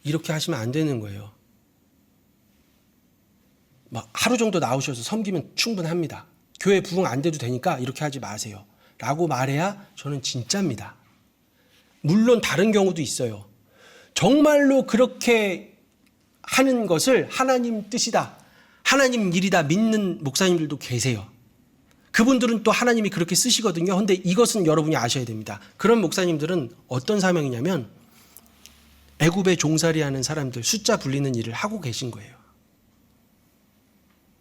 이렇게 하시면 안 되는 거예요. 막 하루 정도 나오셔서 섬기면 충분합니다. 교회 부흥 안 돼도 되니까 이렇게 하지 마세요. 라고 말해야 저는 진짜입니다. 물론 다른 경우도 있어요. 정말로 그렇게 하는 것을 하나님 뜻이다. 하나님 일이다 믿는 목사님들도 계세요. 그분들은 또 하나님이 그렇게 쓰시거든요. 그런데 이것은 여러분이 아셔야 됩니다. 그런 목사님들은 어떤 사명이냐면 애굽에 종살이하는 사람들 숫자 불리는 일을 하고 계신 거예요.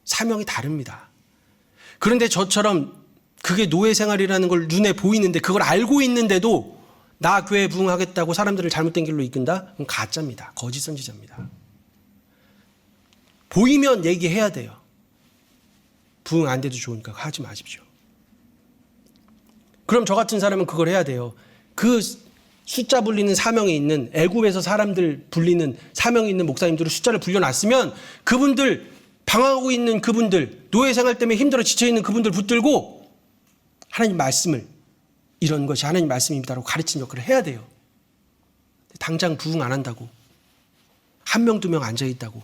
사명이 다릅니다. 그런데 저처럼 그게 노예 생활이라는 걸 눈에 보이는데 그걸 알고 있는데도 나 교회 부흥하겠다고 사람들을 잘못된 길로 이끈다? 그건 가짜입니다. 거짓 선지자입니다. 보이면 얘기해야 돼요. 부흥 안 돼도 좋으니까 하지 마십시오. 그럼 저 같은 사람은 그걸 해야 돼요. 그 숫자 불리는 사명이 있는 애굽에서 사람들 불리는 사명이 있는 목사님들을 숫자를 불려놨으면 그분들 방황하고 있는 그분들 노예 생활 때문에 힘들어 지쳐있는 그분들 붙들고 하나님 말씀을 이런 것이 하나님 말씀입니다라고 가르치는 역할을 해야 돼요. 당장 부흥 안 한다고 1명 2명 앉아있다고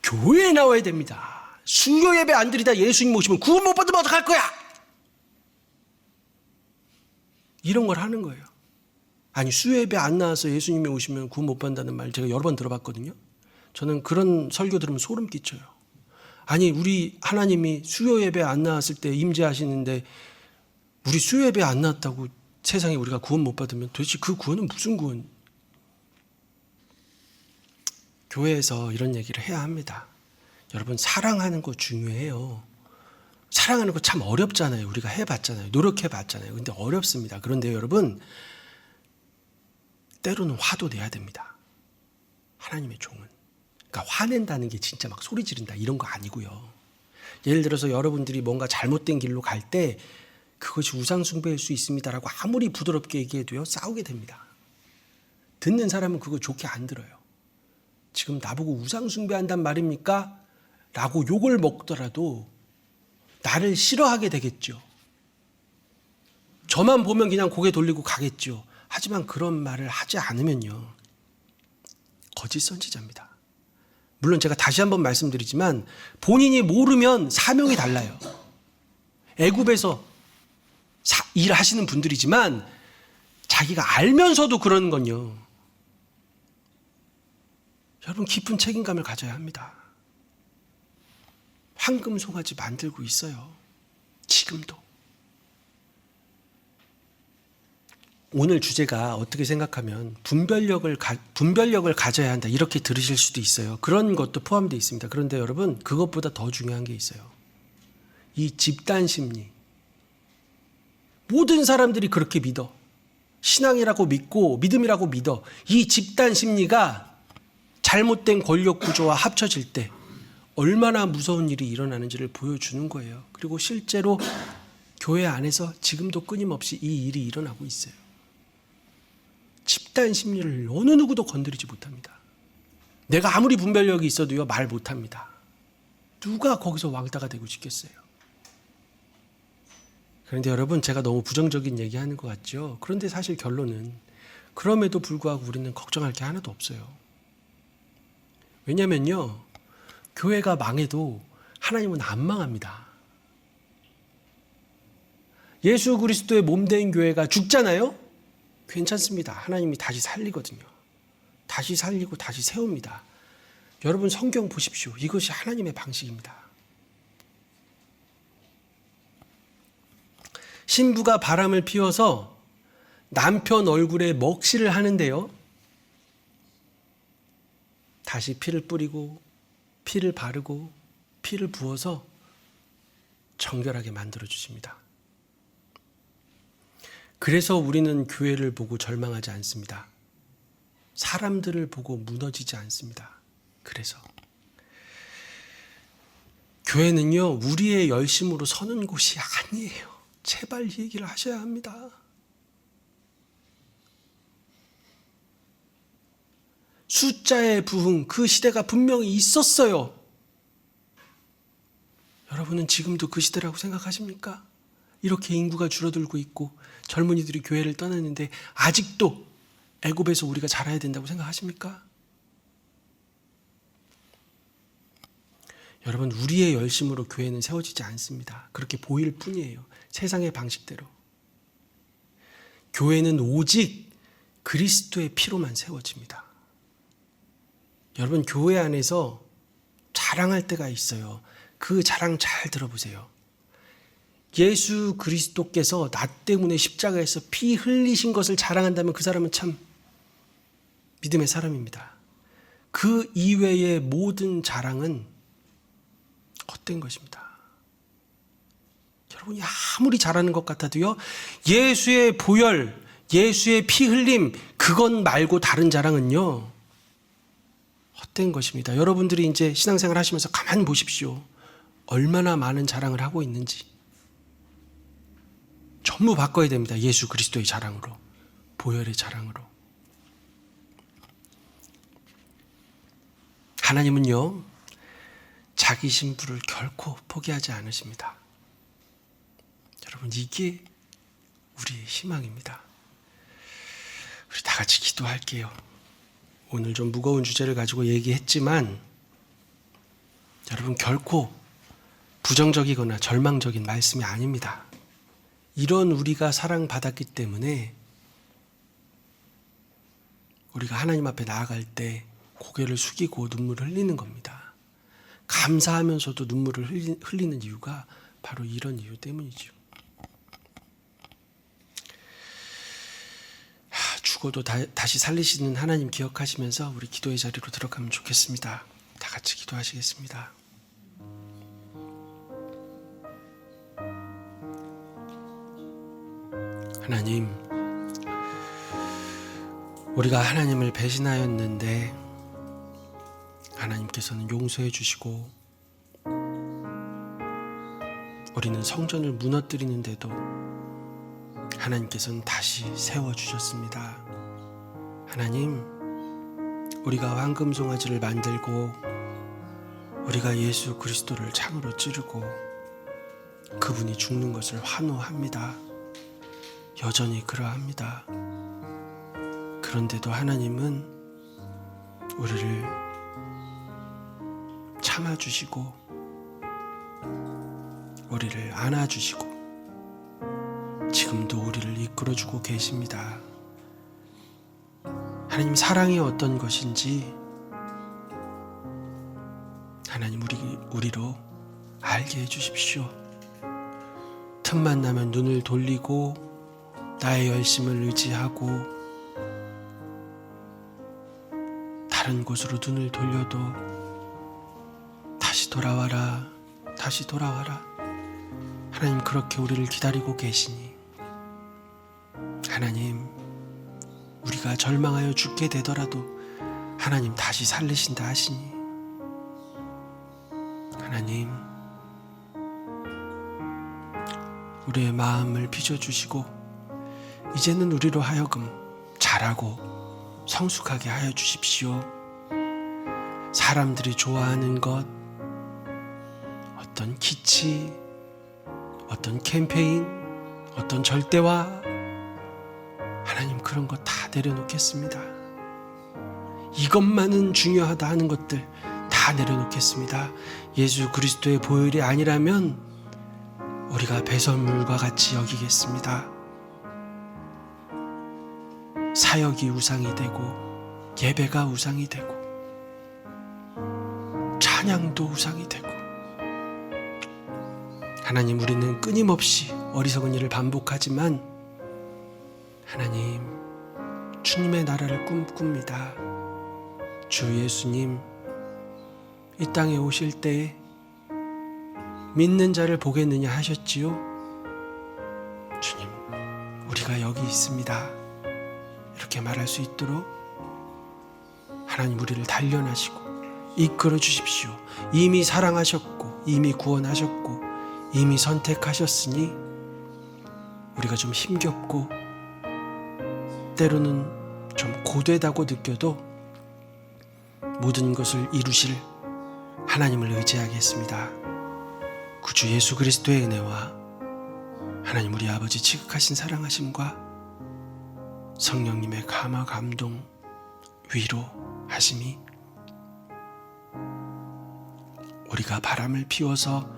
교회에 나와야 됩니다. 수요 예배 안 드리다 예수님 오시면 구원 못 받으면 어떡할 거야? 이런 걸 하는 거예요. 아니 수요 예배 안 나와서 예수님이 오시면 구원 못 받는다는 말 제가 여러 번 들어봤거든요. 저는 그런 설교 들으면 소름 끼쳐요. 아니, 우리 하나님이 수요 예배 안 나왔을 때 임재하시는데 우리 수요 예배 안 나왔다고 세상에 우리가 구원 못 받으면 도대체 그 구원은 무슨 구원? 교회에서 이런 얘기를 해야 합니다. 여러분, 사랑하는 거 중요해요. 사랑하는 거 참 어렵잖아요. 우리가 해봤잖아요. 노력해봤잖아요. 근데 어렵습니다. 그런데 여러분, 때로는 화도 내야 됩니다. 하나님의 종은. 그러니까 화낸다는 게 진짜 막 소리 지른다 이런 거 아니고요. 예를 들어서 여러분들이 뭔가 잘못된 길로 갈 때 그것이 우상 숭배일 수 있습니다라고 아무리 부드럽게 얘기해도요, 싸우게 됩니다. 듣는 사람은 그거 좋게 안 들어요. 지금 나보고 우상 숭배한단 말입니까? 라고 욕을 먹더라도 나를 싫어하게 되겠죠. 저만 보면 그냥 고개 돌리고 가겠죠. 하지만 그런 말을 하지 않으면요, 거짓 선지자입니다. 물론 제가 다시 한번 말씀드리지만 본인이 모르면 사명이 달라요. 애굽에서 일하시는 분들이지만 자기가 알면서도 그러는 건요, 여러분 깊은 책임감을 가져야 합니다. 황금 송아지 만들고 있어요. 지금도. 오늘 주제가 어떻게 생각하면 분별력을 가져야 한다 이렇게 들으실 수도 있어요. 그런 것도 포함되어 있습니다. 그런데 여러분, 그것보다 더 중요한 게 있어요. 이 집단 심리. 모든 사람들이 그렇게 믿어. 신앙이라고 믿고 믿음이라고 믿어. 이 집단 심리가 잘못된 권력 구조와 합쳐질 때 얼마나 무서운 일이 일어나는지를 보여주는 거예요. 그리고 실제로 교회 안에서 지금도 끊임없이 이 일이 일어나고 있어요. 집단 심리를 어느 누구도 건드리지 못합니다. 내가 아무리 분별력이 있어도요, 말 못합니다. 누가 거기서 왕따가 되고 싶겠어요. 그런데 여러분, 제가 너무 부정적인 얘기하는 것 같죠? 그런데 사실 결론은 그럼에도 불구하고 우리는 걱정할 게 하나도 없어요. 왜냐면요, 교회가 망해도 하나님은 안 망합니다. 예수 그리스도의 몸된 교회가 죽잖아요? 괜찮습니다. 하나님이 다시 살리거든요. 다시 살리고 다시 세웁니다. 여러분, 성경 보십시오. 이것이 하나님의 방식입니다. 신부가 바람을 피워서 남편 얼굴에 먹칠을 하는데요, 다시 피를 뿌리고 피를 바르고 피를 부어서 정결하게 만들어 주십니다. 그래서 우리는 교회를 보고 절망하지 않습니다. 사람들을 보고 무너지지 않습니다. 그래서 교회는요, 우리의 열심으로 서는 곳이 아니에요. 제발 이 얘기를 하셔야 합니다. 숫자의 부흥, 그 시대가 분명히 있었어요. 여러분은 지금도 그 시대라고 생각하십니까? 이렇게 인구가 줄어들고 있고 젊은이들이 교회를 떠났는데 아직도 애굽에서 우리가 자라야 된다고 생각하십니까? 여러분, 우리의 열심으로 교회는 세워지지 않습니다. 그렇게 보일 뿐이에요. 세상의 방식대로. 교회는 오직 그리스도의 피로만 세워집니다. 여러분, 교회 안에서 자랑할 때가 있어요. 그 자랑 잘 들어보세요. 예수 그리스도께서 나 때문에 십자가에서 피 흘리신 것을 자랑한다면 그 사람은 참 믿음의 사람입니다. 그 이외의 모든 자랑은 헛된 것입니다. 여러분이 아무리 잘하는 것 같아도요, 예수의 보혈, 예수의 피 흘림, 그것 말고 다른 자랑은요, 헛된 것입니다. 여러분들이 이제 신앙생활 하시면서 가만히 보십시오. 얼마나 많은 자랑을 하고 있는지. 전부 바꿔야 됩니다. 예수 그리스도의 자랑으로, 보혈의 자랑으로. 하나님은요, 자기 신부를 결코 포기하지 않으십니다. 여러분, 이게 우리의 희망입니다. 우리 다 같이 기도할게요. 오늘 좀 무거운 주제를 가지고 얘기했지만 여러분, 결코 부정적이거나 절망적인 말씀이 아닙니다. 이런 우리가 사랑받았기 때문에 우리가 하나님 앞에 나아갈 때 고개를 숙이고 눈물을 흘리는 겁니다. 감사하면서도 눈물을 흘리는 이유가 바로 이런 이유 때문이죠. 죽어도 다시 살리시는 하나님 기억하시면서 우리 기도의 자리로 들어가면 좋겠습니다. 다 같이 기도하시겠습니다. 하나님, 우리가 하나님을 배신하였는데 하나님께서는 용서해 주시고, 우리는 성전을 무너뜨리는데도 하나님께서는 다시 세워주셨습니다. 하나님, 우리가 황금송아지를 만들고 우리가 예수 그리스도를 창으로 찌르고 그분이 죽는 것을 환호합니다. 여전히 그러합니다. 그런데도 하나님은 우리를 참아주시고 우리를 안아주시고 지금도 우리를 이끌어주고 계십니다. 하나님, 사랑이 어떤 것인지 하나님 우리로 알게 해주십시오. 틈만 나면 눈을 돌리고 나의 열심을 의지하고 다른 곳으로 눈을 돌려도 다시 돌아와라, 다시 돌아와라. 하나님, 그렇게 우리를 기다리고 계시니 하나님, 우리가 절망하여 죽게 되더라도 하나님 다시 살리신다 하시니 하나님, 우리의 마음을 빚어주시고 이제는 우리로 하여금 잘하고 성숙하게 하여 주십시오. 사람들이 좋아하는 것, 어떤 기치, 어떤 캠페인, 어떤 절대화, 하나님 그런 것 다 내려놓겠습니다. 이것만은 중요하다 하는 것들 다 내려놓겠습니다. 예수 그리스도의 보혈이 아니라면 우리가 배설물과 같이 여기겠습니다. 사역이 우상이 되고 예배가 우상이 되고 찬양도 우상이 되고, 하나님, 우리는 끊임없이 어리석은 일을 반복하지만 하나님, 주님의 나라를 꿈꿉니다. 주 예수님 이 땅에 오실 때에 믿는 자를 보겠느냐 하셨지요. 주님, 우리가 여기 있습니다. 이렇게 말할 수 있도록 하나님 우리를 단련하시고 이끌어 주십시오. 이미 사랑하셨고 이미 구원하셨고 이미 선택하셨으니 우리가 좀 힘겹고 때로는 좀 고되다고 느껴도 모든 것을 이루실 하나님을 의지하겠습니다. 구주 예수 그리스도의 은혜와 하나님 우리 아버지 지극하신 사랑하심과 성령님의 감화 감동 위로하심이 우리가 바람을 피워서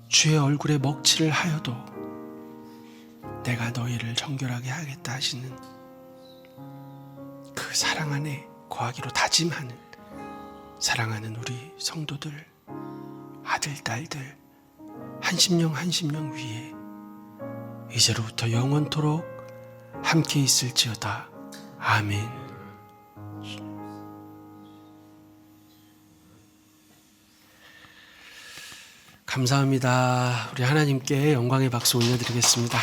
주의 얼굴에 먹칠을 하여도 내가 너희를 정결하게 하겠다 하시는 그 사랑 안에 거하기로 다짐하는 사랑하는 우리 성도들, 아들, 딸들 한 심령 한 심령 위에 이제로부터 영원토록 함께 있을지어다. 아멘. 감사합니다. 우리 하나님께 영광의 박수 올려드리겠습니다.